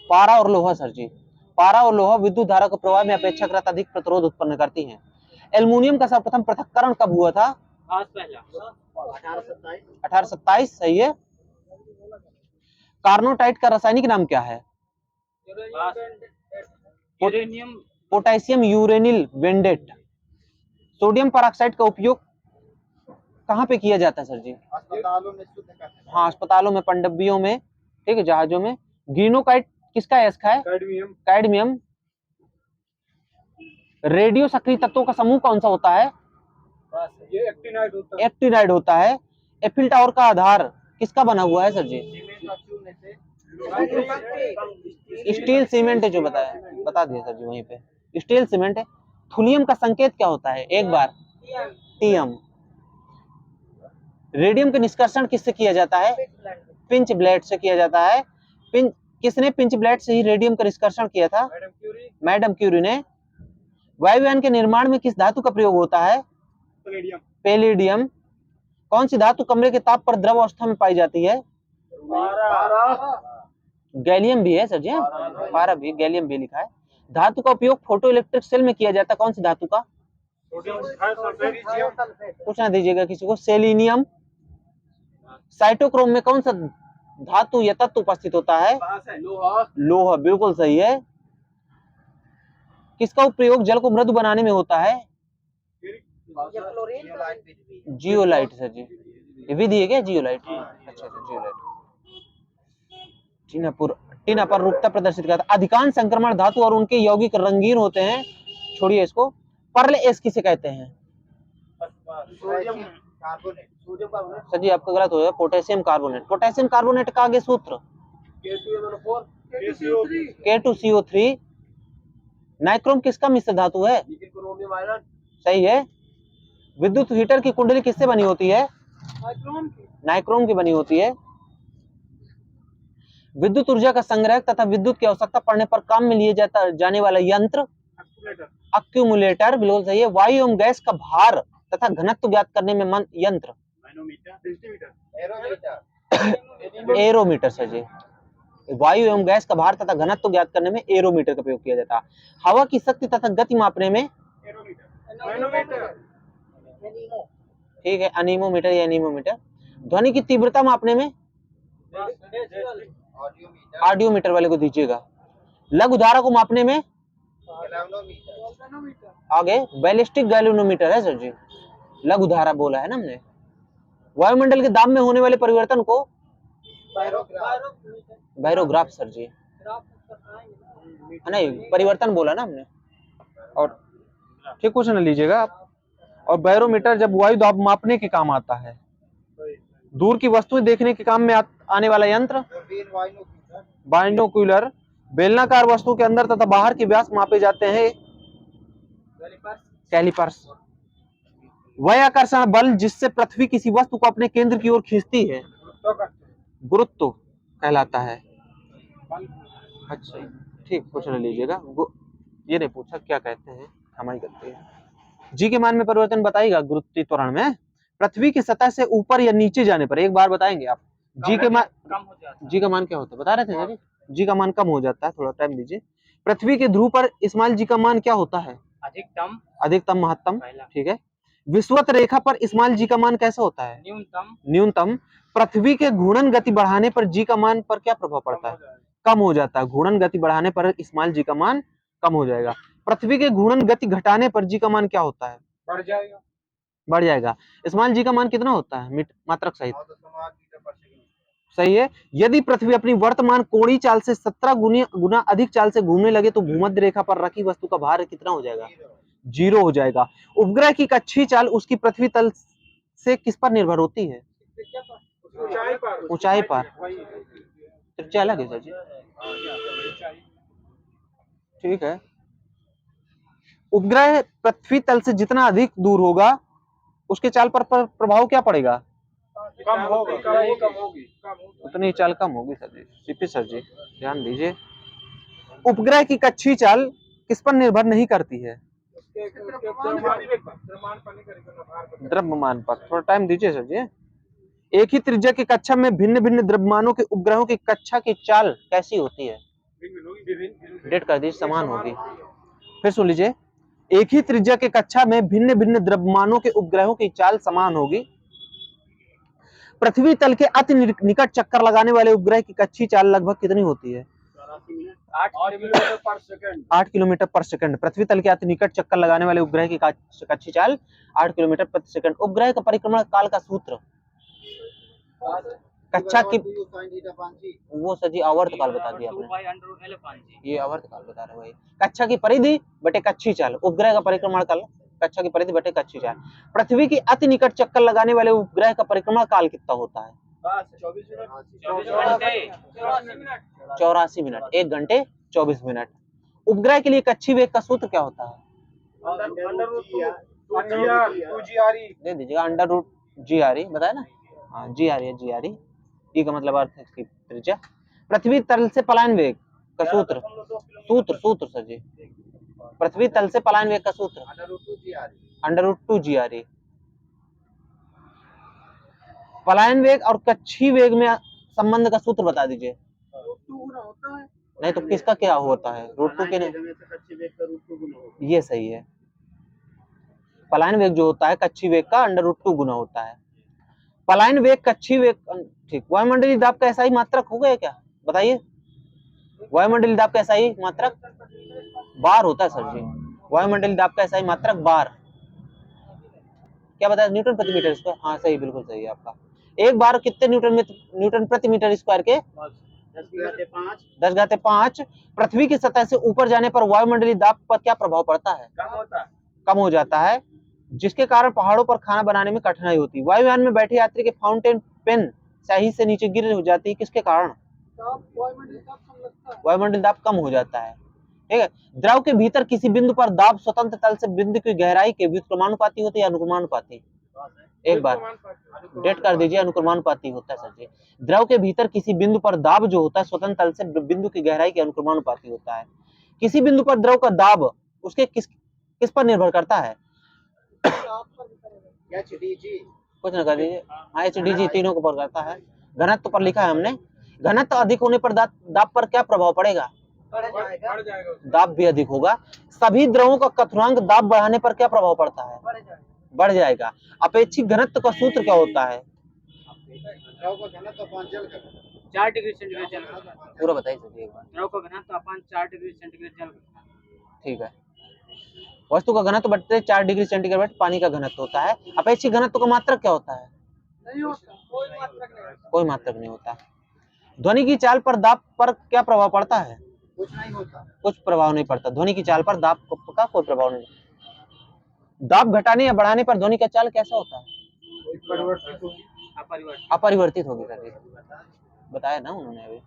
Speaker 1: पारा और लोहा सर जी। पारा और लोहा विद्युत धारा के प्रवाह में अपेक्षाकृत अधिक प्रतिरोध उत्पन्न करती हैं। एल्युमिनियम का सर्वप्रथम पृथक्करण कब हुआ था? 1827, सही है। कार्नोटाइट का रासायनिक नाम क्या है? Potassium uranyl vanadate. Sodium peroxide का उपयोग कहाँ पे किया जाता है सर जी? अस्पतालों में शुद्ध करने। हाँ, अस्पतालों में, पनडब्बियों में, ठीक है, जहाजों में। ग्रीनोकाइट किसका यस्क है? कैडमियम। रेडियो सक्रिय तत्वों का समूह कौन सा होता है? ये एक्टिनाइड होता है। एफिल टावर का आधार किसका बना हुआ है सर जी? स्टील सीमेंट है जो बताया, बता दिया सर जी वहीं पे, स्टील सीमेंट है। थुलियम का संकेत क्या होता है? एक बार टीएम। रेडियम का निष्कर्षण किससे किया जाता है? पिंच ब्लेड से किया जाता है। किसने पिंच ब्लेड से ही रेडियम का निष्कर्षण किया था? मैडम क्यूरी ने। वायुयान के निर्माण में किस धातु का प्रयोग होता है? पैलेडियम। कौन सी धातु कमरे के ताप पर द्रव अवस्था में पाई जाती है? गैलियम भी है सर जी, पारा भी, गैलियम भी लिखा है। धातु का उपयोग फोटो इलेक्ट्रिक सेल में किया जाता है, कौन सी धातु का? पूछना दीजिएगा किसी को। सेलिनियम। साइटोक्रोम में कौन सा धातु या तत्व उपस्थित होता है? लोहा, बिल्कुल सही है। किसका प्रयोग जल को मृदु बनाने में होता है? जियोलाइट सर जी, ये भी दिए क्या जियोलाइट? अच्छा जियोलाइट। टीना पर रूपता प्रदर्शित करता। अधिकांश संक्रमण धातु और उनके यौगिक रंगीन होते हैं। छोड़िए इसको। पर्ल एस किसे कहते हैं? सर जी आपका गलत हो गया, पोटेशियम कार्बोनेट। पोटेशियम कार्बोनेट का आगे सूत्र K2CO3। नाइक्रोम किसका मिश्र धातु है? सही है। विद्युत हीटर की कुंडली किससे बनी होती है? नाइक्रोम की बनी होती है। विद्युत ऊर्जा का संग्रह तथा विद्युत की आवश्यकता पड़ने पर काम में लिए जाने वाला यंत्र? अक्यूमुलेटर, बिल्कुल सही है। वायु एवं गैस का भार तथा घनत्व ज्ञात करने में यंत्र? एरोमीटर सर जी। वायु एवं गैस का भार तथा घनत्व ज्ञात करने में एरोमीटर का प्रयोग किया जाता है। हवा की शक्ति तथा गति मापने में? ठीक है, अनीमोमीटर या एनीमोमीटर। ध्वनि की तीव्रता मापने में? ऑडियोमीटर वाले को दीजिएगा। लघु धारा को मापने में? आगे बैलिस्टिक गैल्वेनोमीटर है सर जी। लघु धारा बोला है ना हमने। वायुमंडल के दाब में होने वाले परिवर्तन को? बैरोग्राफ सर जी, नहीं परिवर्तन बोला ना हमने। और ठीक क्वेश्चन लीजिएगा आप। और बैरोमीटर जब वायु दाब मापने के काम आता है। दूर की वस्तुएं देखने के काम में आने वाला यंत्र? बाइनोक्यूलर। बेलनाकार वस्तु के अंदर तथा बाहर के व्यास मापे जाते हैं? कैलिपर्स। वह आकर्षण बल जिससे पृथ्वी किसी वस्तु को अपने केंद्र की ओर खींचती है? गुरुत्व कहलाता है। अच्छा ठीक, क्वेश्चन लीजिएगा। ये नहीं पूछा क्या कहते हैं, हम ही करते हैं। जी के मान में परिवर्तन बताइएगा गुरुत्वीय त्वरण में। पृथ्वी की सतह से ऊपर या नीचे जाने पर, एक बार बताएंगे आप। जी के मान कम हो जाता है। जी का मान क्या होता है बता रहे थे सर? जी का मान कम हो जाता है, थोड़ा टाइम दीजिए। पृथ्वी के ध्रुव पर इस्माइल जी का मान क्या होता है? अधिकतम महत्तम, ठीक है। विषुवत रेखा पर इस्माइल जी का मान कैसा होता है? न्यूनतम। पृथ्वी के घूर्णन गति बढ़ाने पर जी का मान पर क्या प्रभाव पड़ता है? कम हो जाता है। घूर्णन गति बढ़ाने पर इस्माइल जी का मान कम हो जाएगा। पृथ्वी के घूर्णन गति घटाने पर जी का मान क्या होता है? बढ़ जाएगा। इस्माइल जी का मान कितना होता है मात्रक सहित? सही है। यदि पृथ्वी अपनी वर्तमान कोणीय चाल से 17 गुना अधिक चाल से घूमने लगे तो भूमध्य रेखा पर रखी वस्तु का भार कितना हो जाएगा? 0 हो जाएगा। उपग्रह की कक्षीय चाल उसकी पृथ्वी तल से किस पर निर्भर होती है? ऊंचाई पर। त्रिज्या अलग है सर जी, ठीक है। उपग्रह पृथ्वी तल से जितना अधिक दूर होगा उसके चाल पर प्रभाव क्या पड़ेगा?
Speaker 2: कम होगी।
Speaker 1: उतनी चाल कम होगी सर जी। सीपी सर जी ध्यान दीजिए। उपग्रह की कक्षीय चाल किस पर निर्भर नहीं करती है? द्रव्यमान पर। थोड़ा टाइम दीजिए सर जी। एक ही त्रिज्या के कक्षा में भिन्न भिन्न द्रव्यमानों के उपग्रहों की कक्षा की चाल कैसी होती है? डेट कर दीजिए, समान होगी। फिर सुन लीजिए। एक ही त्रिज्या के कक्षा में भिन्न भिन्न द्रव्यमानों के उपग्रहों की चाल समान होगी। पृथ्वी तल के अति निकट चक्कर लगाने वाले उपग्रह की कक्षीय चाल लगभग कितनी होती है? 8 किलोमीटर पर सेकंड। पृथ्वी तल के अति निकट चक्कर लगाने वाले उपग्रह की कक्षीय चाल 8 किलोमीटर प्रति सेकंड। उपग्रह का परिक्रमण काल का सूत्र? कक्षा की, वो सर जी आवर्त काल बता दिया आपने। ये आवर्त काल बता रहे भाई। कक्षा की परिधि बटे कक्षीय चाल। उपग्रह का परिक्रमण काल कक्षा की परिधि बटे कक्षीय चाल। पृथ्वी की अति निकट चक्कर लगाने वाले उपग्रह का परिक्रमण काल कितना होता है? 84 मिनट, 1 घंटे 24 मिनट। उपग्रह के लिए कक्षी वेग का सूत्र क्या होता है? दे दीजिएगा अंडर रूट जी आर ई, बताया ना। हाँ जी आर ई है, जी आर ई। ई का मतलब अर्थ है इसकी त्रिज्या। पृथ्वी तल से पलायन वेग का सूत्र, सूत्र सर जी। पृथ्वी तल से पलायन वेग का सूत्र अंडर रूट 2 जी आर ई। पलायन वेग और कक्षी वेग में संबंध का सूत्र बता दीजिए। नहीं तो किसका क्या होता है? रूट 2 के नहीं, ये सही है। पलायन वेग जो होता है कक्षी वेग का अंडर रूट 2 गुना होता है। पलायन वेग कक्षी वेग, ठीक। वायुमंडलीय दाब का SI मात्रक हो गया क्या, बताइए? वायुमंडलीय दाब का SI मात्रक बार होता है सर जी। वायुमंडलीय दाब का SI मात्रक बार। क्या बताया? न्यूटन प्रति मीटर स्क्वायर। हाँ सही, बिल्कुल सही है आपका। एक बार कितने न्यूटन प्रति मीटर स्क्वायर के? 10⁵5। पृथ्वी की सतह से ऊपर जाने पर वायुमंडलीय दाब पर क्या प्रभाव पड़ता है? कम हो जाता है, जिसके कारण पहाड़ों पर खाना बनाने में कठिनाई होती है। वायुयान में बैठे यात्री के फाउंटेन पेन सही से नीचे गिर हो जाती है, किसके कारण? वायुमंडलीय दाब कम हो जाता है। ठीक है। द्रव के भीतर किसी बिंदु पर दाब स्वतंत्र तल से बिंदु की गहराई के व्युत्क्रमानुपाती होती है या अनुक्रमानुपाती? एक बार डेट कर दीजिए। अनुक्रमानुपाती होता है सर जी। द्रव के भीतर किसी बिंदु पर दाब जो होता है स्वतंत्र तल से बिंदु की गहराई के अनुक्रमानुपाती होता है। किसी बिंदु पर द्रव का दाब उसके किस पर निर्भर करता है? कुछ ना कर दीजिए। हाँ HDG तीनों के ऊपर करता है। घनत्व पर लिखा है हमने। घनत्व अधिक होने पर दाब पर क्या प्रभाव पड़ेगा? दाब भी अधिक होगा। सभी द्रवों का क्वथनांक दाब बढ़ाने पर क्या प्रभाव पड़ता है? बढ़ जाएगा। अपेक्षित घनत्व का सूत्र क्या होता है?
Speaker 2: 4 डिग्री सेंटीग्रेड जल का।
Speaker 1: पूरा बताइए सर एक बार।
Speaker 2: द्रव का घनत्व अपान 4 डिग्री सेंटीग्रेड जल का।
Speaker 1: ठीक है। वस्तु का घनत्व बढ़ते 4 डिग्री सेंटीग्रेड पानी का घनत्व होता है। अपेक्षित घनत्व का मात्रक क्या होता है?
Speaker 2: नहीं होता,
Speaker 1: कोई मात्रक नहीं होता। ध्वनि की चाल पर दाब पर क्या प्रभाव पड़ता है?
Speaker 2: कुछ नहीं होता,
Speaker 1: कुछ प्रभाव नहीं पड़ता। ध्वनि की चाल पर दाब का कोई प्रभाव नहीं। दाब घटाने या बढ़ाने पर ध्वनि का चाल कैसा होता है? अपरिवर्तित होगी सर, बताया ना उन्होंने अभी।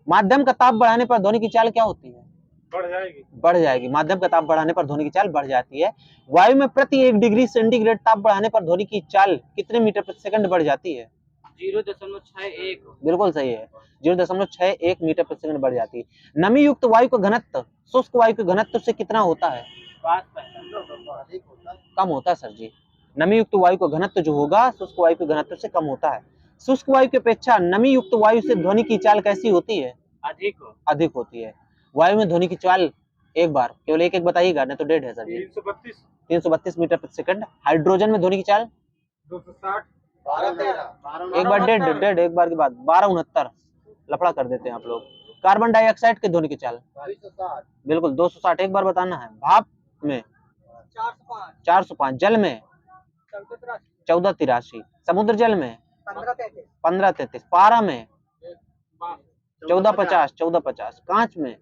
Speaker 1: माध्यम का ताप बढ़ाने पर ध्वनि की चाल क्या होती है? बढ़ जाएगी। माध्यम का ताप बढ़ाने पर ध्वनि की चाल बढ़ जाती है। वायु में प्रति 1 डिग्री सेंटीग्रेड ताप बढ़ाने पर ध्वनि की चाल कितने मीटर प्रति सेकंड बढ़ जाती है?
Speaker 2: 0.61।
Speaker 1: बिल्कुल सही है, 0.61 मीटर प्रति सेकंड बढ़ जाती है। नमी युक्त वायु का घनत्व शुष्क वायु के घनत्व से कितना होता है? कम होता है सर जी। नमी युक्त वायु का घनत्व जो होगा शुष्क वायु के घनत्व से कम होता है। शुष्क वायु की अपेक्षा नमी युक्त वायु से ध्वनि की चाल कैसी होती है? अधिक होती है। वायु में ध्वनि की चाल एक बार केवल एक बताइएगा, नहीं तो डेढ़ है सर जी। 332 मीटर प्रति सेकंड। हाइड्रोजन में ध्वनि की चाल
Speaker 2: 260।
Speaker 1: एक बार डेढ़ एक बार की बात 1269 लफड़ा कर देते हैं आप लोग। कार्बन डाइऑक्साइड की ध्वनि की चाल बिल्कुल 260 एक बार बताना है। भाप में 405। जल में 1483। समुद्र जल में 1533। पारा में 1450। कांच में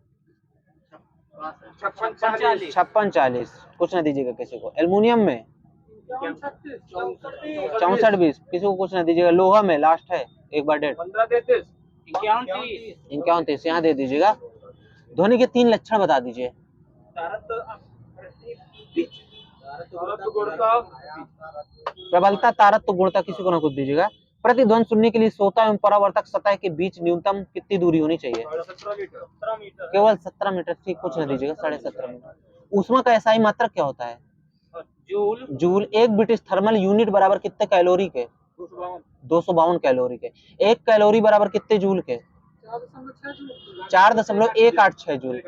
Speaker 1: 5640। कुछ ना दीजिएगा किसी को। एल्युमिनियम में 6420। किसी को कुछ ना दीजिएगा। लोहा में लास्ट है एक बार डेढ़ 5130 यहाँ दे दीजिएगा। ध्वनि के 3 लक्षण बता दीजिए। प्रबलता, तारत्व, गुणता, किसी को ना कुछ दीजिएगा। प्रतिध्वनि सुनने के लिए श्रोता एवं परावर्तक सतह के बीच न्यूनतम कितनी दूरी होनी चाहिए?
Speaker 2: 17 मीटर।
Speaker 1: केवल 17 मीटर। ठीक, कुछ ना दीजिएगा। 17.5 मीटर। ऊष्मा का SI मात्रक क्या होता है? जूल। एक ब्रिटिश थर्मल यूनिट बराबर कितने कैलोरी के? 252 कैलोरी के। 1 कैलोरी बराबर कितने जूल के? 4.186 जूल।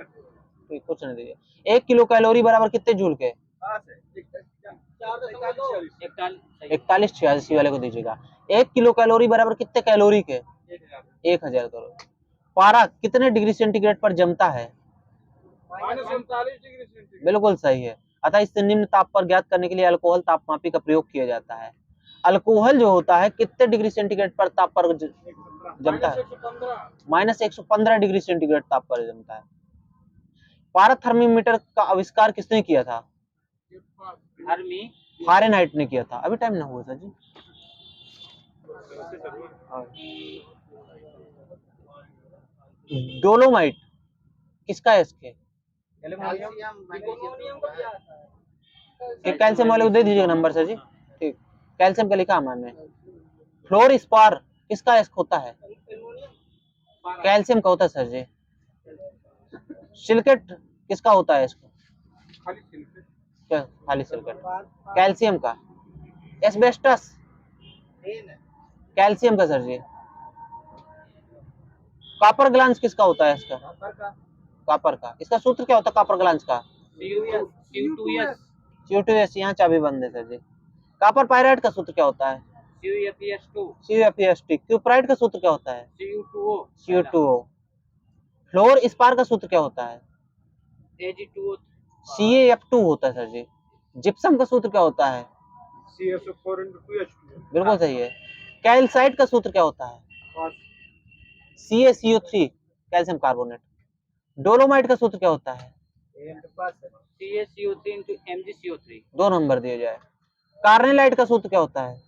Speaker 1: कुछ नहीं दीजिए। 1 किलो कैलोरी बराबर कितने जूल के? 4186 वाले को दीजिएगा। 1 किलो कैलोरी बराबर कितने कैलोरी के? 1000 कैलोरी। पारा कितने डिग्री सेंटीग्रेड पर जमता है?
Speaker 2: -39 डिग्री सेंटीग्रेड।
Speaker 1: बिल्कुल सही है। अतः इससे निम्न ताप पर ज्ञात करने के लिए अल्कोहल तापमापी का प्रयोग किया जाता है। अल्कोहल जो होता है कितने डिग्री सेंटीग्रेड पर ताप पर जमता है? -115 डिग्री सेंटीग्रेड ताप पर जमता है। पारा थर्मीमीटर का आविष्कार किसने किया था? फारेनहाइट ने किया था। अभी टाइम ना हुआ सर जी। डोलोमाइट किसका है इसके? कैल्शियम वाले को दे दीजिएगा नंबर सर जी। ठीक, कैल्शियम का लिखा मैंने। फ्लोर स्पार किसका एस्क होता है? कैल्शियम का होता है सर जी। सिलिकेट किसका होता है इसको? क्या खाली सिलिकेट? कैल्शियम का। एस्बेस्टस कैल्शियम का सर जी। कॉपर ग्लांस किसका होता है इसका? कॉपर का। इसका सूत्र क्या होता है कॉपर ग्लांस का? CO2S। यहाँ चाबी बंद है सर जी। कॉपर पायराइड का सूत्र क्या होता है? CuFeS2। क्यूप्राइड का सूत्र क्या होता है? Cu2O। फ्लोर स्पार का सूत्र क्या होता है? CaF2 होता है सर जी। जिप्सम का सूत्र क्या होता है?
Speaker 2: CSO4
Speaker 1: बिल्कुल सही है। कैल्साइट का सूत्र क्या होता है? CaCO3 calcium carbonate. डोलोमाइट का सूत्र क्या होता है?
Speaker 2: CaCO3 MgCO3।
Speaker 1: 2 नंबर दिए जाए। कार्नेलाइट का सूत्र क्या होता है?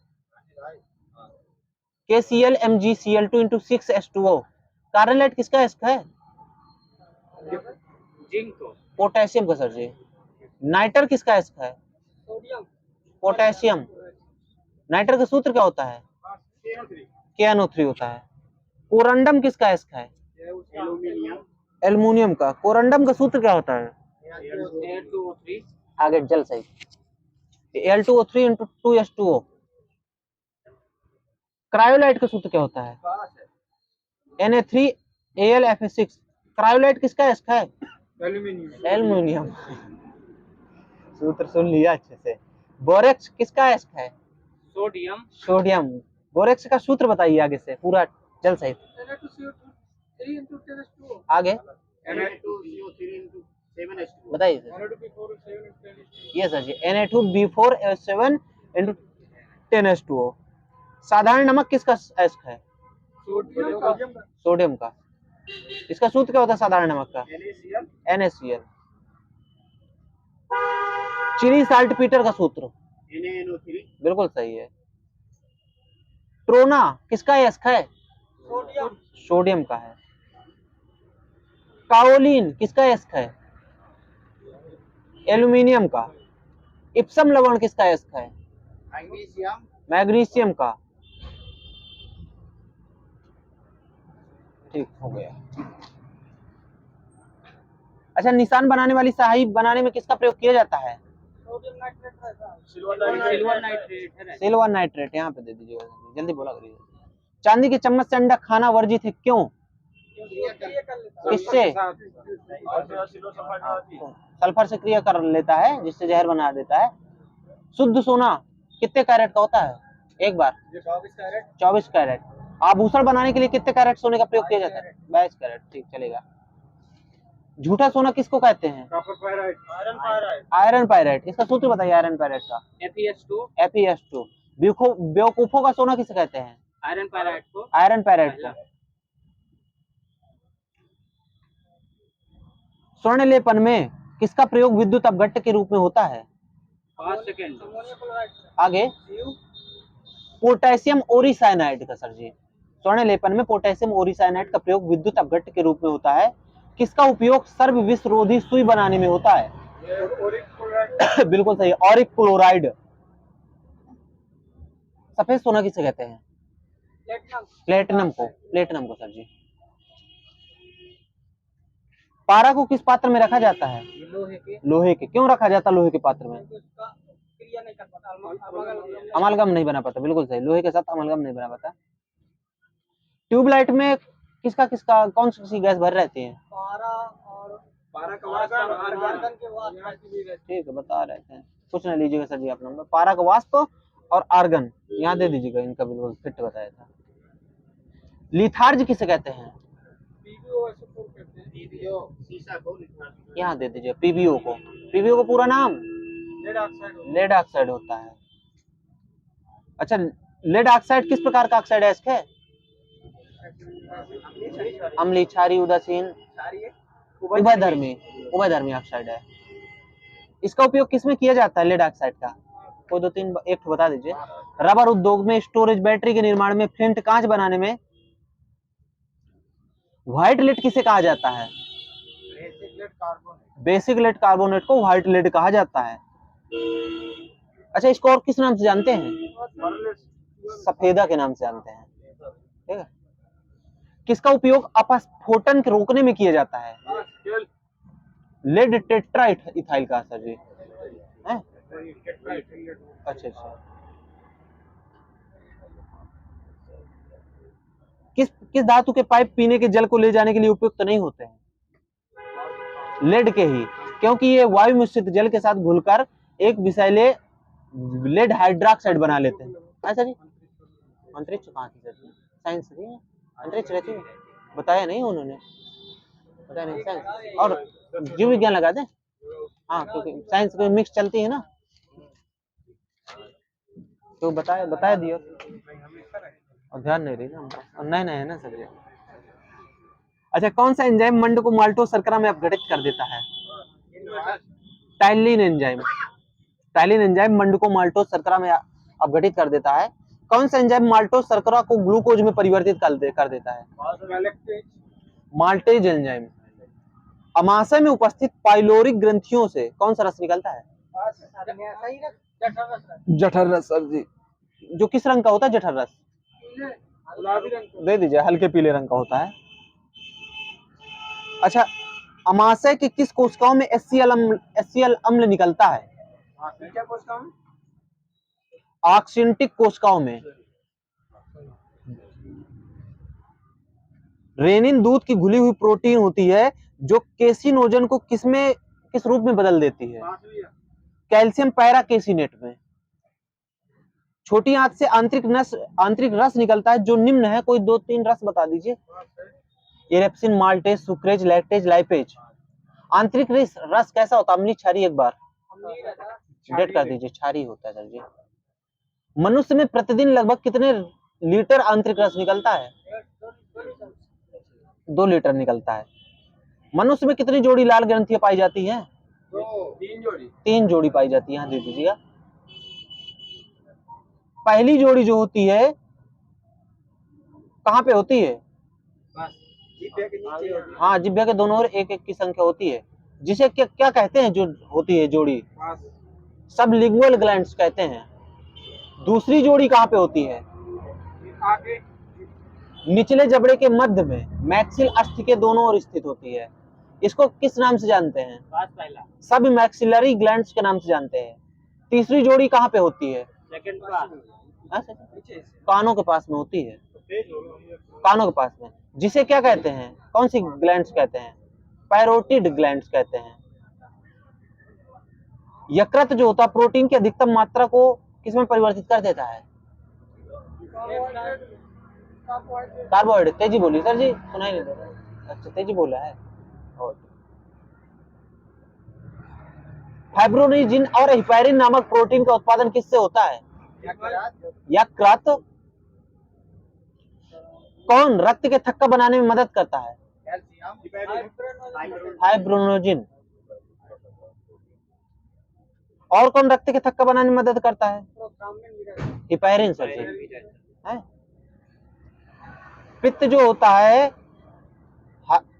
Speaker 1: KCl(MgCl2) कार्नेलाइट किसका एस्क है?
Speaker 2: जिंक।
Speaker 1: पोटेशियम का सर जी। नाइटर किसका एस्क है? पोटेशियम। नाइटर का सूत्र क्या होता है? KNO3 होता है। कोरंडम किसका एस्क है? एल्युमिनियम का। कोरंडम का सूत्र क्या होता है?
Speaker 2: Al2O3।
Speaker 1: आगे जल सही। Al2O3 × 2H2O। क्रायोलाइट का सूत्र क्या होता है? Na3AlFeS6। क्रायोलाइट किसका एस्क है? एल्युमिनियम। सूत्र सुन लिया अच्छे से। बोरेक्स किसका एस्क है? सोडियम। बोरेक्स का सूत्र बताइए आगे से पूरा जल सहित। आगे बताइए सर। ये सर जी Na2B4H7 × 10H2O। साधारण नमक किसका एस्क है? सोडियम का। इसका सूत्र क्या होता है साधारण नमक का? NaCl। चिली साल्ट पीटर का सूत्र? बिल्कुल सही है। ट्रोना किसका एस्क है? सोडियम का है। काओलिन किसका एस्क है? एल्युमिनियम का। इप्सम लवण किसका एस्क है? मैग्नीशियम का। ठीक हो गया। अच्छा, निशान बनाने वाली स्याही बनाने में किसका प्रयोग किया जाता है? Silver nitrate. यहाँ पे दे दीजिएगा, जल्दी बोला करिए। चांदी के चम्मच से अंडा खाना वर्जित है, क्यों? किससे? सल्फर से क्रिया कर लेता है, जिससे जहर बना देता है। शुद्ध सोना कितने कैरेट का होता है? एक बार 24 कैरेट। आभूषण बनाने के लिए कितने कैरेट सोने का प्रयोग किया जाता है? 22 कैरेट। ठीक चलेगा। झूठा सोना किसको कहते हैं? Iron pyrite. इसका सूत्र बताइए आयरन पायराइट का। FeS2। बेवकूफों का सोना किसे कहते हैं? आयरन पायराइट को। स्वर्ण लेपन में किसका प्रयोग विद्युत अपघट्ट के रूप में होता है?
Speaker 2: 5 सेकंड।
Speaker 1: आगे पोटेशियम ओरिसाइनाइड का सर जी। स्वर्ण लेपन में पोटेशियम ओरिसाइनाइड का प्रयोग विद्युत अपघट्ट के रूप में होता है। किसका उपयोग सर्व विषरोधी सुई बनाने में होता है? बिल्कुल सही। ऑरिक क्लोराइड। सफेद सोना किसे कहते हैं? प्लेटिनम को सर जी। पारा को किस पात्र में रखा जाता है? लोहे के। क्यों रखा जाता है लोहे के पात्र में? अमलगम नहीं बना पाता। बिल्कुल सही। लोहे के साथ अमलगम नहीं बना पाता। ट्यूबलाइट में किसका कौन सी गैस भर रहती है? ठीक है, बता रहे थे। कुछ ना लीजिएगा सर जी आप नंबर। पारा का वाष्प और आर्गन यहाँ दे दीजिएगा, इनका बिल्कुल फिट बताया था। लिथार्ज किसे कहते हैं? यहाँ दे दीजिए PbO को। PbO को पूरा नाम? लेड ऑक्साइड होता है। अच्छा, लेड ऑक्साइड किस प्रकार का ऑक्साइड है इसके? अम्लीय, क्षारीय, उदासीन, उभयधर्मी ऑक्साइड है। इसका उपयोग किसमें किया जाता है लेड ऑक्साइड का? कोई दो तीन एक ठो बता दीजिए। रबर उद्योग में, स्टोरेज बैटरी के निर्माण में, फ्लिंट कांच बनाने में व्हाइट लेड किसे कहा जाता है? बेसिक लेड कार्बोनेट को व्हाइट लेड कहा जाता है। अच्छा, इसको और किस नाम से जानते हैं? सफेदा के नाम से जानते हैं। ठीक है। किसका उपयोग अपस्फोटन के रोकने में किया जाता है? लेड टेट्रा इथाइल का सर जी है। अच्छा अच्छा। किस किस धातु के पाइप पीने के जल को ले जाने के लिए उपयुक्त नहीं होते हैं? लेड के ही, क्योंकि ये वायु मिश्रित जल के साथ घुलकर एक विषैले लेड हाइड्रोक्साइड बना लेते हैं। ऐसा जी अंतरिक्ष कहाँ थी सर? साइंस थी, अंतरिक्ष रहती है, बताया नहीं उन्होंने, बताया नहीं। साइंस और जीव विज्ञान लगा दें। हाँ, क्योंकि साइंस में मिक्स चलती है ना, तो बताया दिया और ध्यान नहीं रही ना हमको, और नए नए है ना सर ये। अच्छा, कौन सा एंजाइम मंड को माल्टोज शर्करा में अपघटित कर देता है? Ptyalin enzyme. टाइलिन एंजाइम मंड को माल्टोज शर्करा में अपघटित कर देता है। कौन सा एंजाइम माल्टोज शर्करा को ग्लूकोज में परिवर्तित कर देता है? Maltase enzyme. अमाशय में उपस्थित पाइलोरिक ग्रंथियों से कौन सा रस निकलता है? जठर रस सर जी। जो किस रंग का होता है जठर रस? दे दीजिए, हल्के पीले रंग का होता है। अच्छा, अमाशय की किस कोशिकाओं में HCl अम्ल निकलता है? ऑक्सिंटिक कोशिकाओं में। रेनिन दूध की घुली हुई प्रोटीन होती है जो केसिनोजन को किस रूप में बदल देती है? कैल्शियम पैराकेसिनेट में। छोटी आंत से आंतरिक रस निकलता है जो निम्न है, कोई दो तीन रस बता दीजिए। Erepsin, maltase, sucrase, lactase, lipase. आंतरिक रस कैसा होता है? अम्लीय, क्षारीय? एक बार डेट कर दीजिए। क्षारीय होता है सर जी। मनुष्य में प्रतिदिन लगभग कितने लीटर आंतरिक रस निकलता है? 2 लीटर निकलता है। मनुष्य में कितनी जोड़ी लाल ग्रंथियां पाई जाती हैं? 3 जोड़ी पाई जाती है। दे दीजिएगा। पहली जोड़ी जो होती है कहाँ पे होती है? हाँ, जिह्वा के दोनों ओर एक एक की संख्या होती है, जिसे क्या कहते हैं? जो होती है जोड़ी, सबलिंगुअल ग्लैंड्स कहते हैं। दूसरी जोड़ी कहाँ पे होती है? निचले जबड़े के मध्य में, मैक्सिल अस्थि के दोनों ओर स्थित होती है। इसको किस नाम से जानते हैं? सब मैक्सिलरी ग्लैंड्स के नाम से जानते हैं। तीसरी जोड़ी कहाँ पे होती है? कानों के पास में होती है। कानों के पास में, जिसे क्या कहते हैं? कौन सी ग्लैंड्स कहते हैं? पैरोटिड ग्लैंड्स कहते हैं। यकृत जो होता है प्रोटीन की अधिकतम मात्रा को किसमें परिवर्तित कर देता है? कार्बोहाइड्रेट। तेजी बोली सर जी, सुनाई नहीं दे रहा। अच्छा, तेजी बोला है। फाइब्रोनिजिन और हिपैरिन नामक प्रोटीन का उत्पादन किससे होता है? यकृत। कौन रक्त के थक्का बनाने में मदद करता है? फाइब्रोनोजिन। और कौन रक्त के थक्का बनाने में मदद करता है? हिपैरिन सर जी है। पित्त जो होता है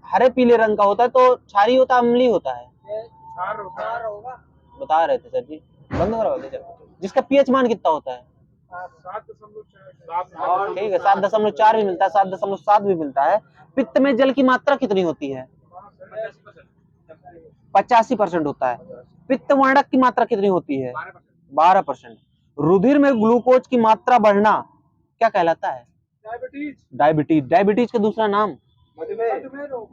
Speaker 1: हरे पीले रंग का होता है, तो क्षारीय होता है अम्लीय होता है? बता रहे थे सर जी, बंद करा दे। जिसका पीएच मान कितना होता है? 7.4। ठीक है, 7.4 भी मिलता है, 7.7 भी मिलता है। पित्त में जल की मात्रा कितनी होती है? 85% होता है। पित्त वर्णक की मात्रा कितनी होती है? 12%। रुधिर में ग्लूकोज की मात्रा बढ़ना क्या कहलाता है? डायबिटीज। डायबिटीज का दूसरा नाम?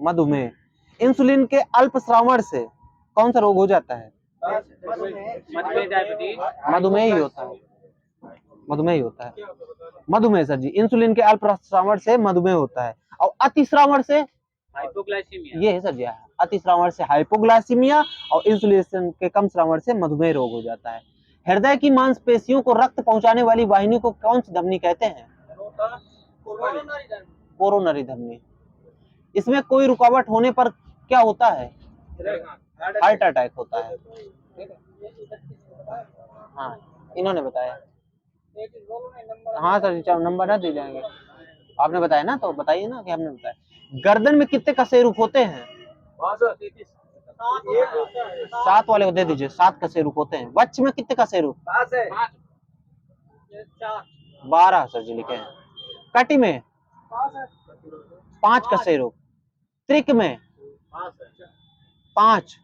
Speaker 1: मधुमेह। इंसुलिन के अल्प श्रावण से कौन सा रोग हो जाता है? मधुमेह ही होता है। मधुमेह ही होता है। मधुमेह सर जी, इंसुलिन के अल्प श्रावण से मधुमेह होता है। और अति श्रावण से हाइपोग्लाइसीमिया। ये है सर जी, अति श्रावण से हाइपोग्लाइसीमिया, और इंसुलिन के कम श्रावण से मधुमेह रोग हो जाता है। हृदय की मांसपेशियों को रक्त पहुंचाने वाली वाहिनी को कौन सी धमनी कहते हैं? कोरोनरी धमनी। इसमें कोई रुकावट होने पर क्या होता है? हार्ट अटैक होता है। हाँ, इन्होंने बताया। हाँ सर जी, नंबर ना दिए जाएंगे। आपने बताया ना, तो बताइए ना कि आपने बताया। गर्दन में कितने कशेरुक होते हैं? 7 वाले को दे दीजिए, 7 कशेरुक होते हैं। वक्ष में कितने कशेरुक? 12 सर जी लिखे हैं। कटी में 5 कशेरुक। त्रिक में 5।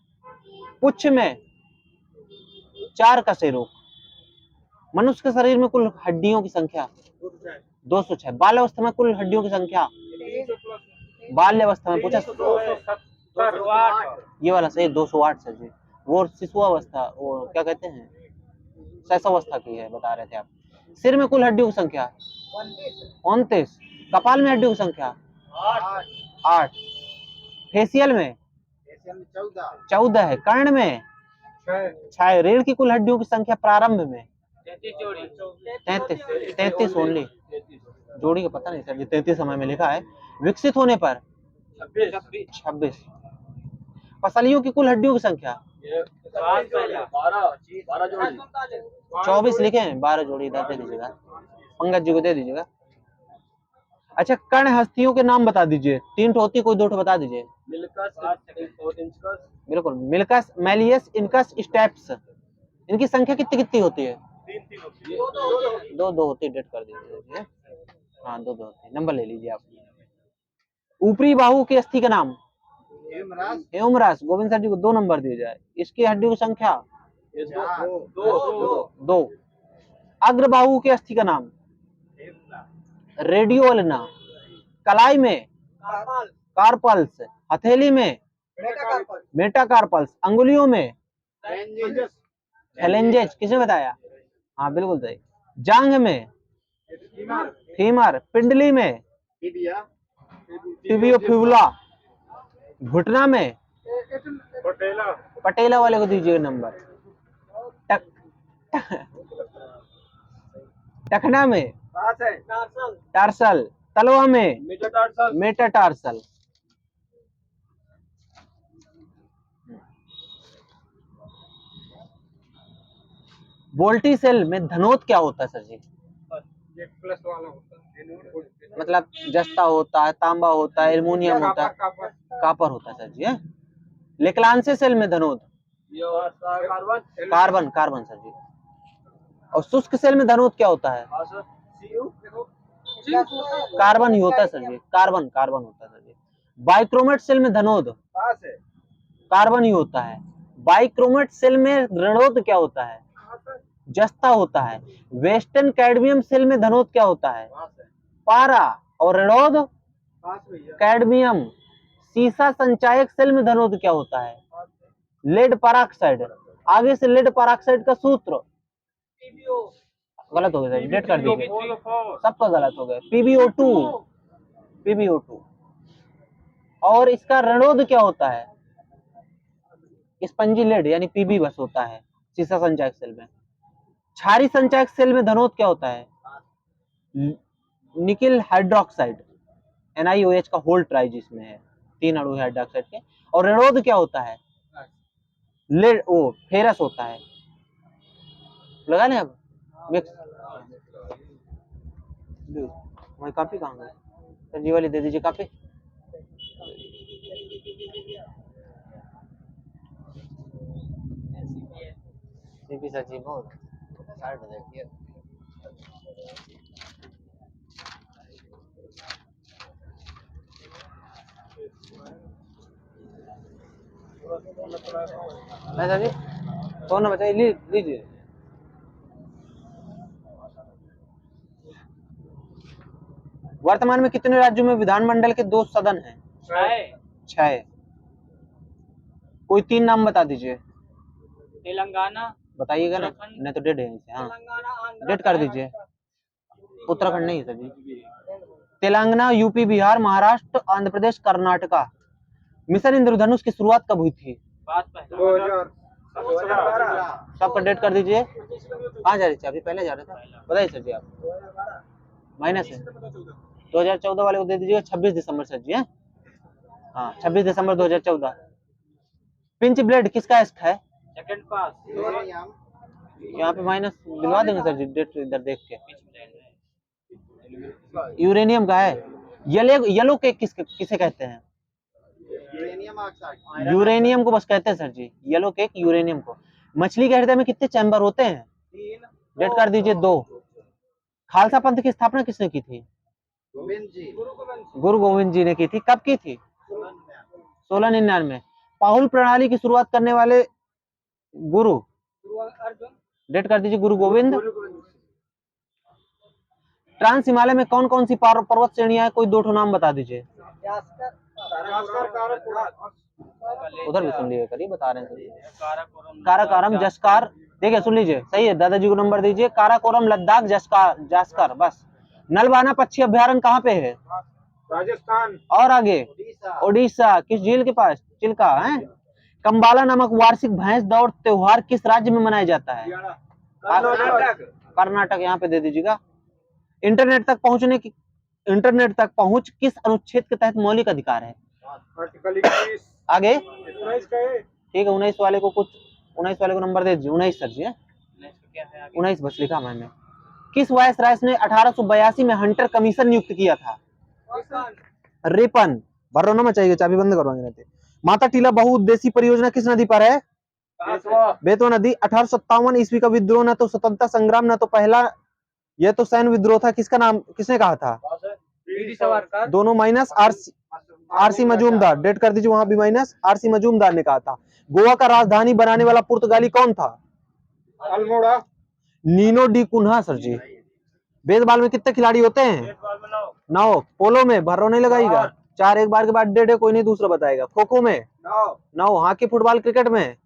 Speaker 1: पुच्छ में 4 कशेरुक। मनुष्य के शरीर में कुल हड्डियों की संख्या 206। बाल्यावस्था में कुल हड्डियों की संख्या, बाल्यावस्था में पूछा, ये वाला सही 208 सर जी। वो शिशुअवस्था, वो क्या कहते हैं, शैशवावस्था की है, बता रहे थे आप। सिर में कुल हड्डियों की संख्या 29। कपाल में हड्डियों की संख्या 8। फेशियल में 14 है। कर्ण में 6। रीढ़ की कुल हड्डियों की संख्या प्रारंभ में 33 ओनली। जोड़ी का पता नहीं सर जी, 33 समय में लिखा है। विकसित होने पर 26। पसलियों की कुल हड्डियों की संख्या 24 लिखे हैं। 12 जोड़ी इधर दे दीजिएगा, पंकज जी को दे दीजिएगा। अच्छा, कर्ण हस्तियों के नाम बता दीजिए। 3 ठो होती, कोई 2 ठो बता दीजिए। बिल्कुल, मिल्कस, मैलियस, इनकस, स्टेप्स। इनकी संख्या कितनी कितनी होती है? 2 होती है। डेट कर दीजिए। हाँ 2 होती है। नंबर ले लीजिए आप। ऊपरी बाहु की अस्थि का नाम ह्यूमरस। गोविंद सर जी को 2 नंबर दिए जाए। इसकी हड्डियों की संख्या 2। अग्रबाहु की अस्थि का नाम रेडियोल्ना। कलाई में कार्पल्स। हथेली में मेटाकार्पल्स। अंगुलियों में फैलेंजेस। किसने बताया? हाँ बिल्कुल सही। जांघ में फीमर। पिंडली में टिबियोफिबुला। घुटना में पटेला वाले को दीजिए नंबर। टखना में टार्सल। तलवा में मेटाटार्सल। वोल्टी सेल में धनोत क्या होता है सर जी? प्लस वाला होता है, मतलब जस्ता होता है, तांबा होता है, एल्युमिनियम होता है, कापर होता है सर जी। लेक्लांसे सेल में धनोत कार्बन सर जी। और शुष्क सेल में धनोत क्या होता है? कार्बन ही होता है सर जी। कार्बन होता है सर जी। बाइक्रोमेट सेल में धनोद कार्बन ही होता है। बाइक्रोमेट सेल में ऋणोद क्या होता है? जस्ता होता है। वेस्टर्न कैडमियम सेल में धनोद क्या होता है? पारा। और ऋणोद कैडमियम। सीसा संचायक सेल में धनोद क्या होता है? Lead peroxide. आगे से लेड परऑक्साइड का सूत्र गलत हो गया, डेट कर दीजिए। सबका गलत हो गया। PbO2। और इसका ऋणोद क्या होता है? स्पंजी लेड यानी Pb बस होता है सीसा संचायक सेल में। क्षारी संचायक सेल में धनोद क्या होता है? Nickel hydroxide. NiOH का होल ट्राई जिसमें है, 3 अणु है हाइड्रोक्साइड के। और ऋणोद क्या होता है? लेड, वो फेरस होता है। लगा लें अब मिक्स। वही कॉपी कहाँ गई सर जी? वाली दे दीजिए कॉपी। सीपी सर जी बहुत साइड देखिए। सर जी फोन नंबर चाहिए, लीजिए। वर्तमान में कितने राज्यों में विधानमंडल के 2 सदन हैं? 6। कोई 3 नाम बता दीजिए।
Speaker 2: तेलंगाना
Speaker 1: बताइएगा ना, नहीं तो डेट है इनसे। हाँ डेट कर दीजिए। उत्तराखंड नहीं सर जी। तेलंगाना, यूपी, बिहार, महाराष्ट्र, आंध्र प्रदेश, कर्नाटका। मिशन इंद्रधनुष की शुरुआत कब हुई थी?
Speaker 2: 2012।
Speaker 1: सबका डेट कर दीजिए। कहाँ जा रहे थे अभी? पहले जा रहे थे, बताइए सर जी आप। महीने से 2014 वाले को दे दीजिएगा 26 दिसंबर सर जी। हाँ 26 दिसंबर 2014। पिंच ब्लेड किसका है?
Speaker 2: सेकंड पास
Speaker 1: यहाँ पे माइनस दिलवा देंगे सर जी, डेट इधर देख के। यूरेनियम का है। येलो केक किसे कहते हैं? यूरेनियम को बस कहते हैं सर जी, येलो केक यूरेनियम को। मछली के हृदय में कितने चैम्बर होते हैं? डेट कर दीजिए 2। खालसा पंथ की स्थापना किसने की थी? गुरु गोविंद जी ने की थी। कब की थी? 1699। पाहुल प्रणाली की शुरुआत करने वाले गुरु? डेट कर दीजिए गुरु गोविंद। ट्रांस हिमालय में कौन कौन सी पर्वत श्रेणियां है? कोई 2 ठो नाम बता दीजिए। उधर भी सुन लीजिए, करिए बता रहे हैं। काराकोरम, जसकार। देखिए सुन लीजिए, सही है, दादाजी को नंबर दीजिए। काराकोरम, लद्दाख, जास्कर, बस। नलबाना पक्षी अभ्यारण्य कहाँ पे है?
Speaker 3: राजस्थान।
Speaker 1: और आगे? ओडिशा। किस झील के पास? चिल्का है। कंबाला नामक वार्षिक भैंस दौड़ त्योहार किस राज्य में मनाया जाता है? कर्नाटक। यहाँ पे दे दीजिएगा। इंटरनेट तक पहुंच किस अनुच्छेद के तहत मौलिक अधिकार है? आगे? ठीक है, 19 वाले को नंबर दे दीजिए। 19 सर जी है, 19 बस लिखा मैंने। किस वायसराय ने 1882 में हंटर कमीशन नियुक्त किया था? रिपन। भरोना में चाहिए, चाबी बंद करवाएंगे नहीं। माता टीला बहुउद्देशीय परियोजना किस नदी पर है? बेतवा नदी। 1857 ईस्वी का विद्रोह न तो स्वतंत्रता संग्राम न तो पहला, यह तो सैन्य विद्रोह था, किसने कहा था? दोनों माइनस। आरसी मजूमदार। डेट कर दीजिए, वहां भी माइनस। आरसी मजूमदार ने कहा था। गोवा का राजधानी बनाने वाला पुर्तगाली कौन था?
Speaker 3: अल्मोड़ा।
Speaker 1: Nuno de Cunha sir ji. Baseball में कितने खिलाड़ी होते हैं? 9। पोलो में भर्रो नहीं लगाएगा, 4 एक बार के बाद डेढ़ है, कोई नहीं दूसरा बताएगा। खो खो में 9। हॉकी, फुटबॉल, क्रिकेट में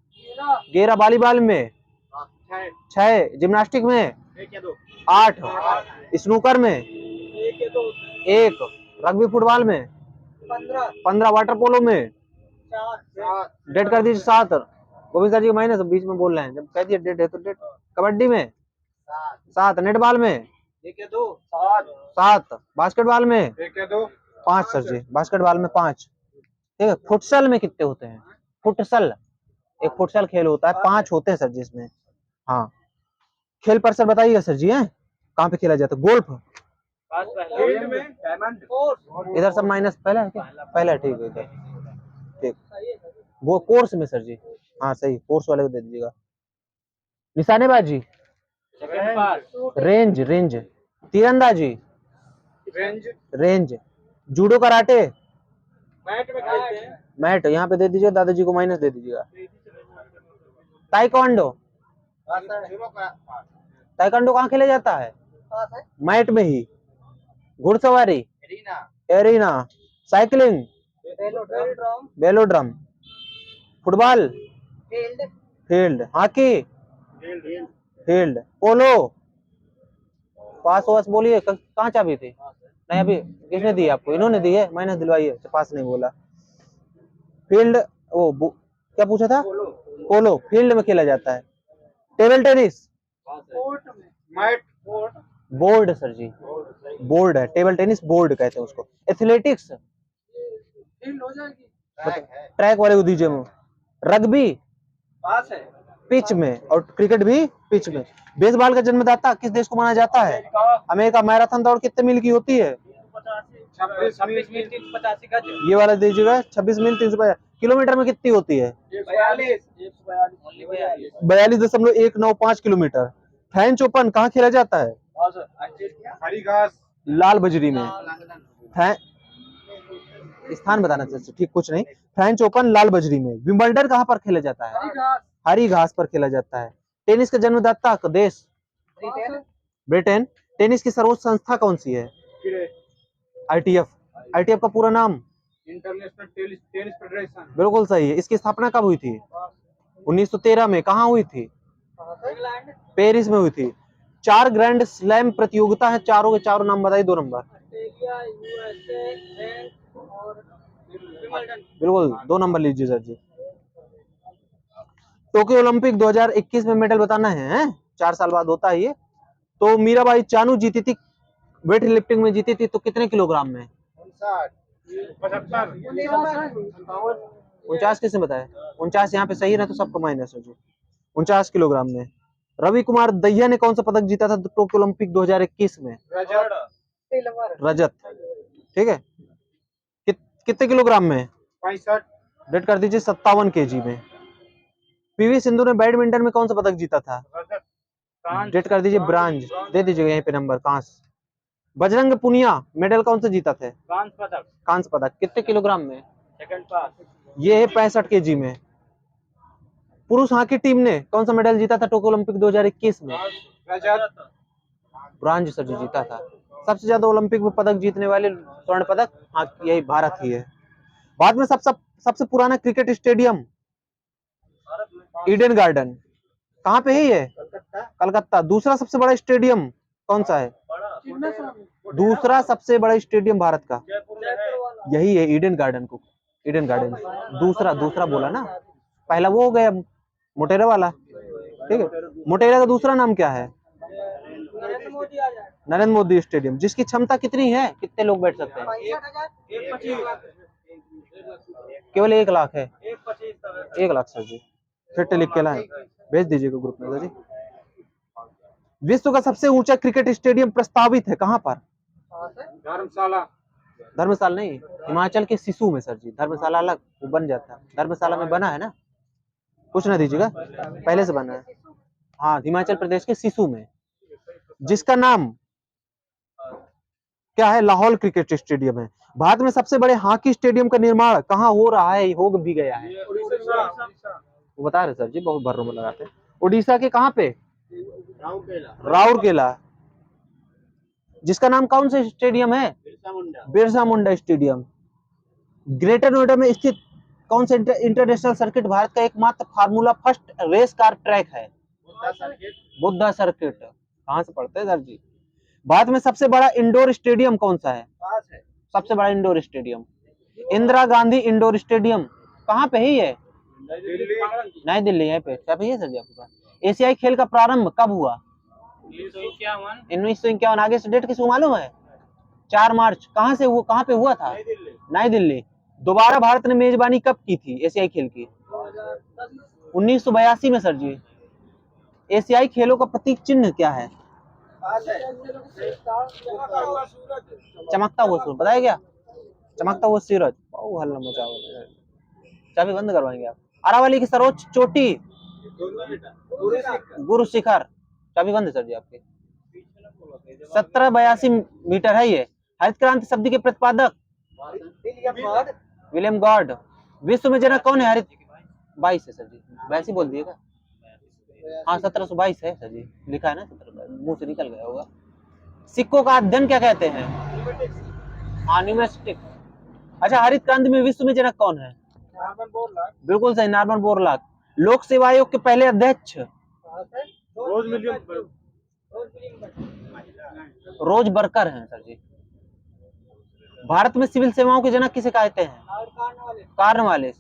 Speaker 1: 11। वॉलीबॉल में 6। जिम्नास्टिक में 8। स्नूकर में 1। रग्बी फुटबॉल में 15। वाटर पोलो में डेट कर दीजिए 7। गोविंद सर जी माइनस बीच में बोल रहे हैं, जब कह दिए डेट है तो डेट। कबड्डी में 7। नेटबॉल में 7। बास्केटबॉल में 5 सर जी, बास्केटबॉल में 5। ठीक है। फुटसल में कितने होते हैं? फुटसल, एक फुटसल खेल होता है, 5 होते हैं सर जी इसमें। हाँ, खेल परिसर बताइएगा सर जी, है कहाँ पे खेला जाता है? गोल्फ इधर सब माइनस पहला है क्या? पहला है, ठीक है इधर, ठीक। वो कोर्स में सर जी, हाँ सही, कोर्स वाले को दे दीजिएगा। निशानेबाजी, रेंज, तीरंदाजी, रेंज, जूडो, कराटे, मैट यहाँ पे दे दीजिए, दादाजी को माइनस दे दीजिएगा। ताइक्वांडो कहाँ खेला जाता है? मैट में ही। घुड़सवारी, arena, cycling, velodrome, football, field, hockey, field, polo, पास वास बोलिए, कहाँ चाबी थी? नहीं अभी किसने दी आपको? इन्होंने दी है, माइनस दिलवाइए, पास नहीं बोला। फील्ड, क्या पूछा था? पोलो फील्ड में खेला जाता है। टेबल टेनिस, बोर्ड सर जी, बोर्ड है, टेबल टेनिस बोर्ड कहते हैं उसको। एथलेटिक्स, ट्रैक वाले को दीजिए। रग्बी पिच में, और क्रिकेट भी पिच में। बेसबॉल का जन्मदाता किस देश को माना जाता है? अमेरिका। मैराथन दौड़ कितने मील की होती है?
Speaker 2: 26 मील 385 गज।
Speaker 1: ये वाला दीजिएगा। 26 मील 350। किलोमीटर में कितनी होती है? 42.195 किलोमीटर। फ्रेंच ओपन कहाँ खेला जाता है?
Speaker 3: हरिघास,
Speaker 1: लाल बजरी में। स्थान बताना चाहिए, ठीक कुछ नहीं। फ्रेंच ओपन लाल बजरी में। विंबलडन कहाँ पर खेला जाता है? हरी घास पर खेला जाता है। टेनिस का जन्मदाता देश? ब्रिटेन। टेनिस की सर्वोच्च संस्था कौन सी है? ITF। ITF का पूरा नाम?
Speaker 3: International tennis federation.
Speaker 1: बिल्कुल सही है। इसकी स्थापना कब हुई थी? 1913 में। कहाँ हुई थी? पेरिस में हुई थी। 4 ग्रैंड स्लैम प्रतियोगिता है, चारों के चारों नाम बताइए, 2 नंबर। बिल्कुल 2 नंबर लीजिए सर जी। टोक्यो ओलंपिक 2021 में मेडल बताना है, 4 साल बाद होता है ये। तो मीराबाई चानू जीती थी, वेट लिफ्टिंग में जीती थी, तो कितने किलोग्राम में? 49 किसने बताया? 49 यहाँ पे सही है ना, तो सबको माइनस हो जी। 49 किलोग्राम में। रवि कुमार दहिया ने कौन सा पदक जीता था टोक्यो ओलंपिक 2021 में?
Speaker 3: रजत।
Speaker 1: रजत। ठीक है। कितने किलोग्राम में?
Speaker 3: 65।
Speaker 1: डेट कर दीजिए 57 केजी में। पीवी सिंधु ने बैडमिंटन में कौन सा पदक जीता था?
Speaker 3: रजत।
Speaker 1: डेट कर दीजिए ब्रांज, दे दीजिएगा यहीं पे नंबर, कांस। बजरंग पुनिया मेडल कौन सा जीता थे?
Speaker 2: कांस्य पदक।
Speaker 1: कांस पदक। कितने किलोग्राम में?
Speaker 2: सेकंड पास।
Speaker 1: ये है 65 केजी में। पुरुष हॉकी टीम ने कौन सा मेडल जीता था टोक्यो ओलंपिक 2021 में?
Speaker 3: रजत।
Speaker 1: ब्रांज सर जी जीता था। सबसे ज्यादा ओलंपिक में पदक जीतने वाले स्वर्ण पदक हाँ यही भारत ही है। बाद में सबसे पुराना क्रिकेट स्टेडियम ईडन गार्डन कहाँ पे है ये? कलकत्ता। दूसरा सबसे बड़ा स्टेडियम कौन सा है? दूसरा सबसे बड़ा स्टेडियम भारत का यही है, ईडन गार्डन को। ईडन गार्डन दूसरा बोला ना, पहला वो हो गया मोटेरा वाला। ठीक है। मोटेरा का दूसरा नाम क्या है? नरेंद्र मोदी स्टेडियम, जिसकी क्षमता कितनी है, कितने लोग बैठ सकते हैं? केवल 1 लाख है। 1 लाख सर जी, फिर लिख के लाए, भेज दीजिएगा ग्रुप में सर जी। विश्व का सबसे ऊंचा क्रिकेट स्टेडियम प्रस्तावित है कहां पर?
Speaker 3: धर्मशाला।
Speaker 1: धर्मशाला नहीं, हिमाचल के सिसु में सर जी। धर्मशाला अलग, वो बन जाता है। धर्मशाला में बना है ना, कुछ ना दीजिएगा, पहले से बना है। हाँ, हिमाचल प्रदेश के सिसु में, जिसका नाम क्या है? लाहौल क्रिकेट स्टेडियम है। भारत में सबसे बड़े हॉकी स्टेडियम का निर्माण कहाँ हो रहा है, हो भी गया है? वो बता रहे सर जी, बहुत भर्रों में लगाते हैं। उड़ीसा के कहाँ पे? राउरकेला। जिसका नाम कौन सा स्टेडियम है? बिरसा मुंडा स्टेडियम। ग्रेटर नोएडा में स्थित कौन सा इंटरनेशनल सर्किट भारत का एकमात्र formula first race car track है? बुद्धा सर्किट। कहाँ से पढ़ते हैं सर जी? भारत में सबसे बड़ा इंडोर स्टेडियम कौन सा है? सबसे बड़ा indoor stadium Indira Gandhi indoor stadium. कहाँ पे है ये? नई दिल्ली। यहाँ पे क्या है सर जी आपके पास? एशियाई खेल का प्रारंभ कब हुआ? 1951। आगे से डेट किसको मालूम है? 4 मार्च। कहाँ से हुआ, कहाँ पे हुआ था? नई दिल्ली। दोबारा भारत ने मेजबानी कब की थी एशियाई खेल की? 1982 में सर जी। एशियाई खेलों का प्रतीक चिन्ह क्या है? चमकता हुआ सूरज। बताया क्या? चमकता हुआ सूरज। बहुत हल्ला मचा हुआ। चाबी बंद करवाएंगे आप? अरावली की सर्वोच्च चोटी? गुरु शिखर। चाबी बंद है सर जी आपकी। 1782 मीटर है ये। हरित क्रांति शब्द के प्रतिपादक? William God. विश्व में जनक कौन है हरित? 22 है सर जी, वैसे बोल दिएगा। हाँ 1722 है सर जी, लिखा है ना 1722, मुंह से निकल गया होगा। सिक्कों का अध्ययन क्या कहते हैं? हाँ न्यूमेटिक। अच्छा, हरित क्रांति में विश्व में जनक कौन है? बिल्कुल सही, नॉर्मन बोरलॉग। लोक सेवा आयोग के पहले अध्यक्ष? रोज बर्कर हैं सर जी। भारत में सिविल सेवाओं के जनक किसे कहते हैं? कार्नवालिस।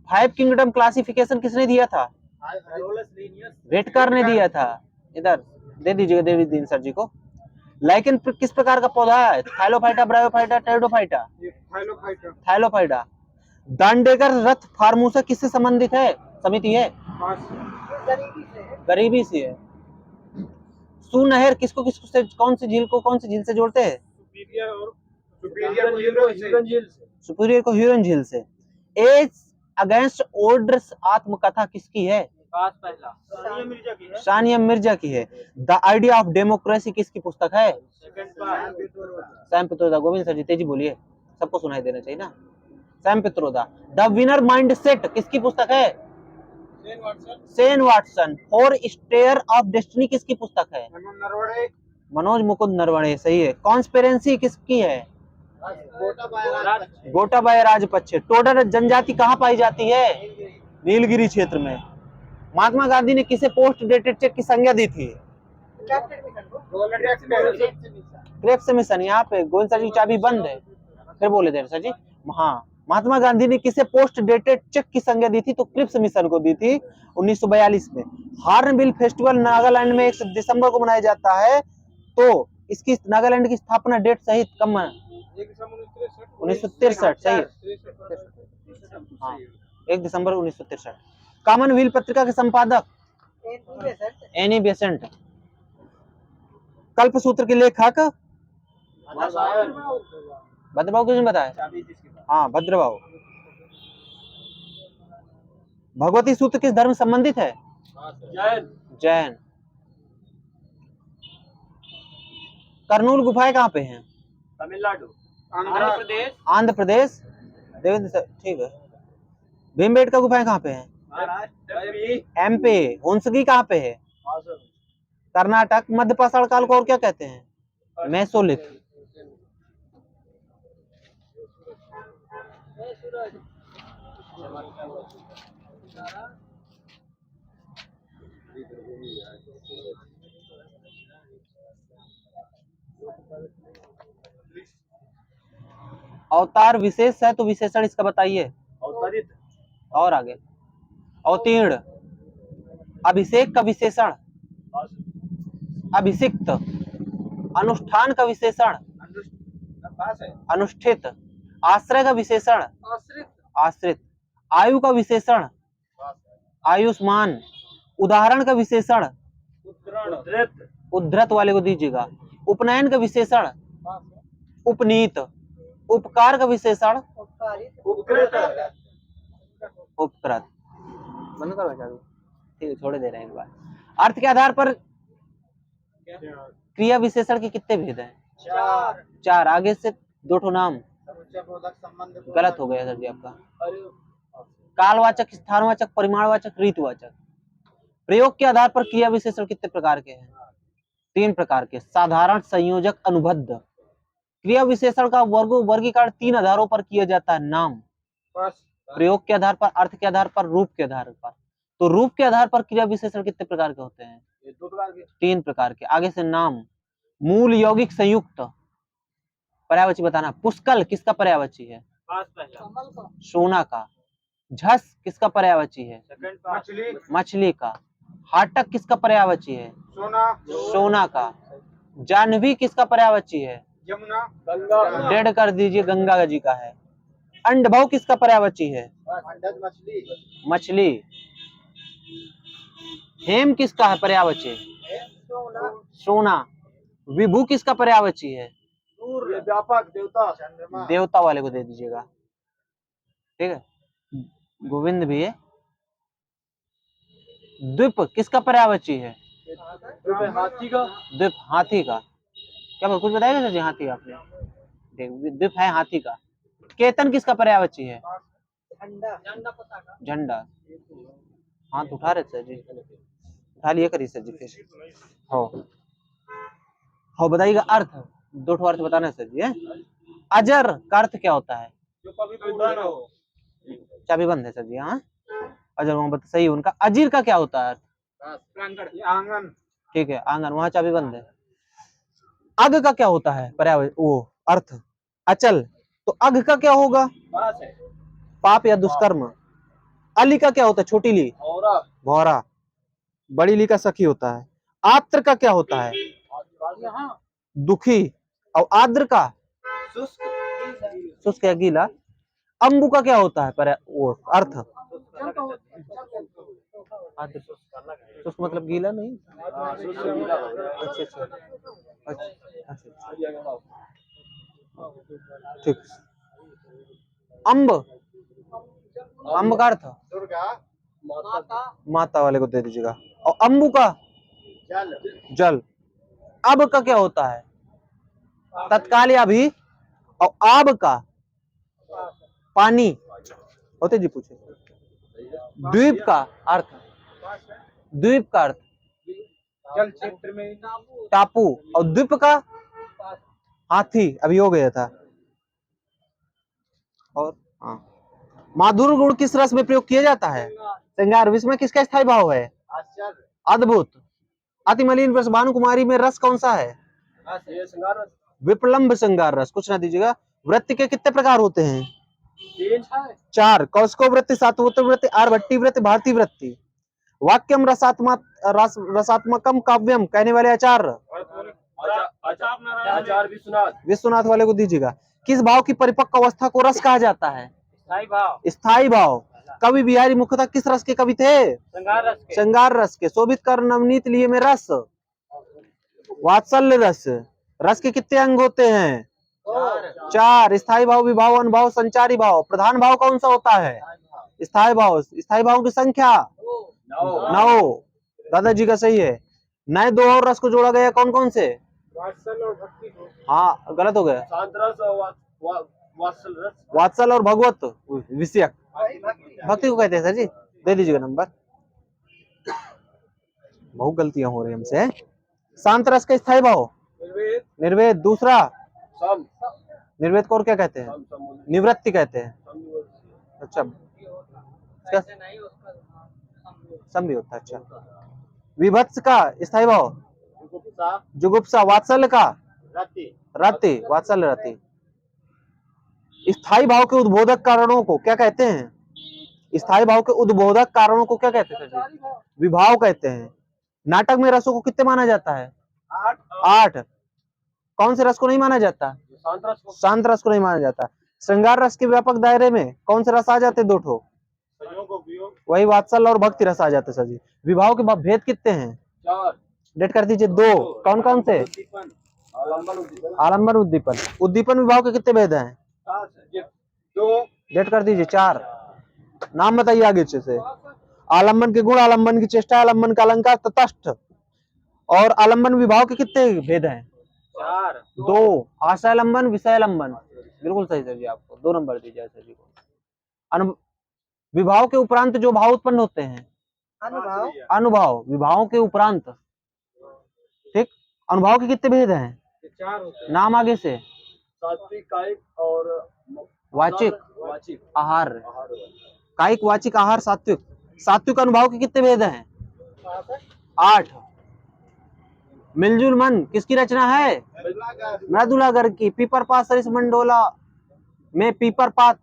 Speaker 1: 5 किंगडम क्लासिफिकेशन किसने दिया था? रेटकर ने दिया था। इधर दे दीजिएगा देवीदीन सर जी को। लाइकेन किस प्रकार का पौधा है? थाइलोफाइटा, ब्रायोफाइटा, टेरिडोफाइटा? थाइलोफाइटा। दांडेकर रथ फार्मूसा किससे संबंधित है? समिति है, गरीबी से है। सुनहर किसको किसको से, कौन सी झील को कौन सी झील से जोड़ते हैं? सुपीरियर को ह्यूरन झील से। एज अगेंस्ट ओड्स आत्मकथा किसकी है? सानिया मिर्जा की है। द आइडिया ऑफ डेमोक्रेसी किसकी पुस्तक है? सैम पित्रोदा। गोविंद सर जी तेजी बोलिए, सबको सुनाई देना चाहिए ना। Sam Pitroda. The winner mindset किसकी पुस्तक है? Shane Watson. Four stair of destiny किसकी पुस्तक है? मनोज मुकुंद नरवणे। सही है। कॉन्स्पिरेंसी किसकी है? गोटाबाया राजपक्षे। टोडर जनजाति कहाँ पाई जाती है? नीलगिरी क्षेत्र में। महात्मा गांधी ने किसे पोस्ट डेटेड चेक की संज्ञा दी थी? Cripps mission. यहाँ पे गोविंद सर जी चाबी बंद है, फिर बोले देर सर जी। हाँ, महात्मा गांधी ने किसे पोस्ट डेटेड चेक की संज्ञा दी थी? तो क्रिप्स मिशन को दी थी 1942 में। हॉर्नबिल फेस्टिवल नागालैंड में 1 दिसंबर को मनाया जाता है, तो इसकी नागालैंड की स्थापना डेट सहित कब मना? 1963। सही है, हाँ 1 दिसंबर 1963। कॉमनवेल्थ पत्रिका के संपादक? Annie Besant. कल्प सूत्र के लेखक भद्रभाव किसने बताया? हाँ भद्रभाव। भगवती सूत्र किस धर्म से संबंधित है? जैन। करनूल गुफाएं कहाँ पे हैं?
Speaker 3: तमिलनाडु,
Speaker 2: आंध्र प्रदेश,
Speaker 1: आंध्र प्रदेश। देवेंद्र सर ठीक है। भीमबेटका गुफाएं कहाँ पे हैं?
Speaker 3: महाराष्ट्र,
Speaker 1: एमपी। हुंसगी कहाँ पे है? कर्नाटक। मध्य पाषाण काल को और क्या कहते हैं? मेसोलिथ। अवतार विशेष है तो विशेषण इसका बताइए।
Speaker 3: अवतरित,
Speaker 1: और आगे अवतीर्ण। अभिषेक का विशेषण? अभिषिक्त। अनुष्ठान का विशेषण? अनुष्ठित। आश्रय का विशेषण? आश्रित। आयु का विशेषण? आयुष्मान। उदाहरण का विशेषण?
Speaker 3: उद्धृत,
Speaker 1: उद्धृत वाले को दीजिएगा। उपनयन का विशेषण? उपनीत। उपकार का विशेषण?
Speaker 3: उपकृत,
Speaker 1: उपकृत। बंद करो चालू। ठीक है छोड़ दे रहे हैं एक बार। अर्थ के आधार पर क्रिया विशेषण के कितने भेद हैं? चार। आगे से दो ठो नाम गलत हो गया सर जी आपका। कालवाचक, स्थानवाचक, परिमाणवाचक, रीतवाचक। प्रयोग के आधार पर क्रिया विशेषण कितने प्रकार के हैं? 3 प्रकार के। साधारण, संयोजक, अनुबद्ध। क्रिया विशेषण का वर्गीकरण 3 आधारों पर किया जाता है। नाम, प्रयोग के आधार पर, अर्थ के आधार पर, रूप के आधार पर। तो रूप के आधार पर क्रिया विशेषण कितने प्रकार के होते हैं? 3 प्रकार के। आगे से नाम, मूल, यौगिक, संयुक्त। पर्यायवाची बताना। पुष्कल किसका पर्यायवाची है? सोना का। झस किसका पर्यायवाची है? मछली का। हाटक किसका पर्यायवाची है? सोना का। जाह्नवी किसका पर्यायवाची है?
Speaker 3: यमुना, गंगा,
Speaker 1: डेढ़ कर दीजिए, गंगा जी का है। अंडभव किसका पर्यायवाची है? मछली। हेम किसका है पर्यायवाची? सोना। विभु किसका पर्यायवाची है?
Speaker 3: व्यापक, देवता,
Speaker 1: देवता वाले को दे दीजिएगा। ठीक है। गोविंद भी है। द्वीप किसका पर्यायवाची है?
Speaker 3: हाथी का,
Speaker 1: द्वीप हाथी का। क्या कुछ बताएगा सर जी? हाथी आपने द्वीप है हाथी का। केतन किसका पर्यायवाची है? झंडा। हाथ उठा रहे सर जी, उठा लिए करिए सर जी फिर। हो बताइएगा अर्थ। 2 ठो अर्थ बताना है सर जी है? अजर का अर्थ क्या होता है?
Speaker 3: जो कभी बंद हो,
Speaker 1: चाबी बंद है सर जी। हाँ अजर वहां सही उनका। अजीर का क्या होता है?
Speaker 3: आंगन,
Speaker 1: ठीक है आंगन, वहां चाबी बंद है। अग का क्या होता है पर्यावरण वो अर्थ? अचल। तो अग का क्या होगा? पाप या दुष्कर्म। अली का क्या होता है? छोटी ली भौरा। बड़ी ली का सखी होता है। आत्र का क्या होता है? दुखी। और आद्र का? शुष्क या गीला। अंबु का क्या होता है वो अर्थ? शुष्क मतलब गीला नहीं। अच्छा ठीक। अम्ब, अम्ब का अर्थ? माता वाले को दे दीजिएगा। और अम्बु का? जल। अब का क्या होता है? तत्काल या भी। और आब का? पानी। होते जी पूछे। द्वीप का अर्थ? द्वीप का अर्थ
Speaker 3: जल क्षेत्र में
Speaker 1: टापू। और द्वीप का? हाथी। अभी हो गया था। और माधुर गुण किस रस में प्रयोग किया जाता है? श्रृंगार। विश्व में किसका स्थायी भाव है? अद्भुत। अति मलिन रस भानुकुमारी में रस कौन सा है? विप्लम्ब श्रृंगार रस। कुछ ना दीजिएगा। वृत्ति के कितने प्रकार होते हैं? 4। कौशिको वृत्ति, सात्वत वृत्ति, आर्भट्टी वृत्ति, भारती वृत्ति। वाक्यम रसात्मकम काव्यम कहने वाले आचार्य? विश्वनाथ वाले को दीजिएगा। किस भाव की परिपक्व अवस्था को रस कहा जाता है? स्थायी भाव। कवि बिहारी मुख्यतः किस रस के कवि थे?
Speaker 2: श्रृंगार रस के।
Speaker 1: श्रृंगार रस के। शोभित कर नवनीत लिए में रस, वात्सल्य रस। रस के कितने अंग होते हैं? 4। स्थायी भाव, विभाव, अनुभाव, संचारी भाव। प्रधान भाव कौन सा होता है? स्थायी भाव। स्थायी भाव की संख्या 9। दादाजी का सही है। नए 2 और रस को जोड़ा गया, कौन कौन से?
Speaker 3: वात्सल और भक्ति को।
Speaker 1: हाँ गलत हो गया।
Speaker 3: शांत रस और वात्सल रस।
Speaker 1: वात्सल और भगवत विषयक। भक्ति को कहते हैं सर जी। दे दीजिएगा नंबर। बहुत गलतियां हो रही हमसे। शांत रस का स्थायी भाव
Speaker 3: निर्वेद।
Speaker 1: निर्वेद। दूसरा
Speaker 3: सम।
Speaker 1: निर्वेद को और क्या कहते हैं? निवृत्ति कहते हैं। अच्छा
Speaker 2: ऐसे नहीं उसका
Speaker 1: सम भी होता है। अच्छा विभत्स का स्थायी भाव
Speaker 3: गुप्ता।
Speaker 1: जुगुप्सा। वात्सल्य का
Speaker 3: रति।
Speaker 1: रति। वात्सल्य रति। स्थायी भाव के उद्बोधक कारणों को क्या कहते हैं? स्थायी भाव के उद्बोधक कारणों को क्या कहते हैं सर जी? विभाव कहते हैं। नाटक में रसों को कितने माना जाता है? 8। कौन से रस को नहीं माना जाता?
Speaker 3: शांत रस को।
Speaker 1: शांत रस को नहीं माना जाता। श्रृंगार रस के व्यापक दायरे में कौन से रस आ जाते? 2 ठो।
Speaker 3: संयोग और वियोग।
Speaker 1: वही वात्सल्य और भक्ति रस आ जाते सर जी। विभाव के भेद कितने हैं?
Speaker 3: 4।
Speaker 1: डेट कर दीजिए 2। कौन कौन से?
Speaker 3: उद्दीपन। आलम्बन उद्दीपन।
Speaker 1: आलम्बन उद्दीपन। उद्दीपन विभाव के कितने भेद हैं?
Speaker 3: 2।
Speaker 1: डेट कर दीजिए 4। नाम बताइए आगे से। आलम्बन के गुण, आलम्बन की चेष्टा, आलम्बन का अलंकार, तटस्थ। और आलम्बन विभाव के कितने भेद हैं?
Speaker 3: 4।
Speaker 1: 2। आशयालंबन, विषयालंबन। बिल्कुल सही सर जी। आपको 2 नंबर दीजिए सर जी को। विभाव के उपरांत जो भाव उत्पन्न होते हैं, अनुभाव। विभाव के उपरांत, ठीक। अनुभाव के कितने भेद हैं?
Speaker 3: 4 होते हैं।
Speaker 1: नाम आगे से।
Speaker 3: सात्विक, कायिक और
Speaker 1: वाचिक,
Speaker 3: वाचिक
Speaker 1: आहार। कायिक, वाचिक, आहार, सात्विक। सात्विक अनुभाव के कितने भेद हैं? 8। मिलजुल मन किसकी रचना है? मृदुलागर की। पीपर पात सरिस मंडोला में पीपर पात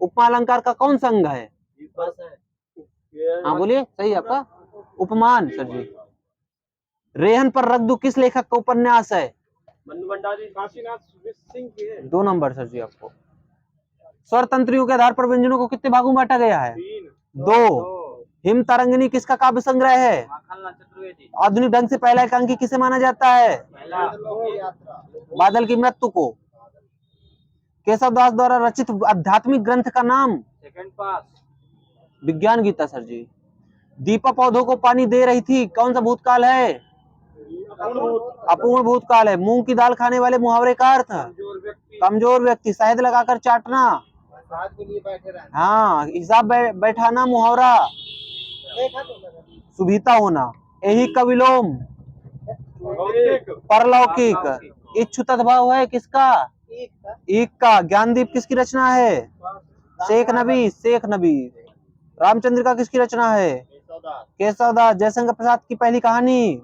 Speaker 1: उपमा अलंकार का कौन सा अंग है? हाँ बोलिए। सही है आपका। उपमान सर जी। रेहन पर रख दूं किस लेखक का उपन्यास है?
Speaker 3: मनु भंडारी। काशीनाथ सिंह की है।
Speaker 1: 2 नंबर सर जी आपको। स्वर तंत्रियों के आधार पर व्यंजनों को कितने भागों में बांटा गया है? 2। हिम तरंगिनी किसका काव्य संग्रह है?
Speaker 2: माखनलाल चतुर्वेदी।
Speaker 1: आधुनिक ढंग से पहला एकांकी किसे माना जाता है? बादल की मृत्यु को। केशव दास द्वारा रचित आध्यात्मिक ग्रंथ का नाम?
Speaker 2: सेकंड पास।
Speaker 1: विज्ञान गीता सर जी। दीपा पौधों को पानी दे रही थी, कौन सा भूतकाल है? अपूर्ण भूतकाल है। मूंग की दाल खाने वाले मुहावरे का अर्थ? कमजोर व्यक्ति। शहद लगाकर चाटना, हाँ। हिसाब बैठाना, मुहावरा। सुभीता होना। यही कविलोम, परलौकिक। इच्छु तद्भाव है किसका? ईक का। ज्ञानदीप किसकी रचना है? शेख नबी। शेख नबी। रामचंद्र किसकी रचना है? केशवदास। जयशंकर प्रसाद की पहली कहानी?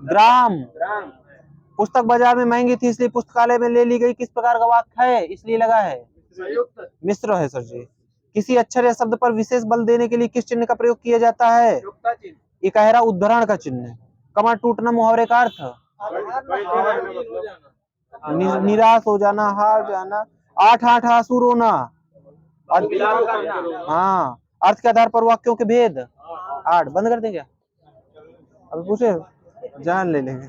Speaker 1: ग्राम। पुस्तक बाजार में महंगी थी इसलिए पुस्तकालय में ले ली गई, किस प्रकार का वाक्य है? इसलिए लगा है मिश्र है सर जी। किसी अक्षर या शब्द पर विशेष बल देने के लिए किस चिन्ह का प्रयोग किया जाता है? इकारा उद्धरण का चिन्ह। कमर टूटना मुहावरे का अर्थ? निराश हो जाना, हार जाना। 8 आंसू रोना। हाँ। अर्थ के आधार पर वाक्यों के भेद? 8। बंद कर देंगे। अभी पूछे जान ले लेंगे।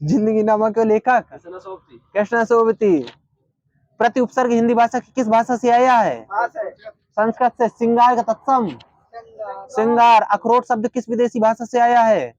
Speaker 1: जिंदगी नामा के लेखक? कृष्ण सोबती। प्रति उपसर्ग हिंदी भाषा की किस भाषा से आया है? संस्कृत से। श्रृंगार का तत्सम? श्रृंगार। अखरोट शब्द किस विदेशी भाषा से आया है?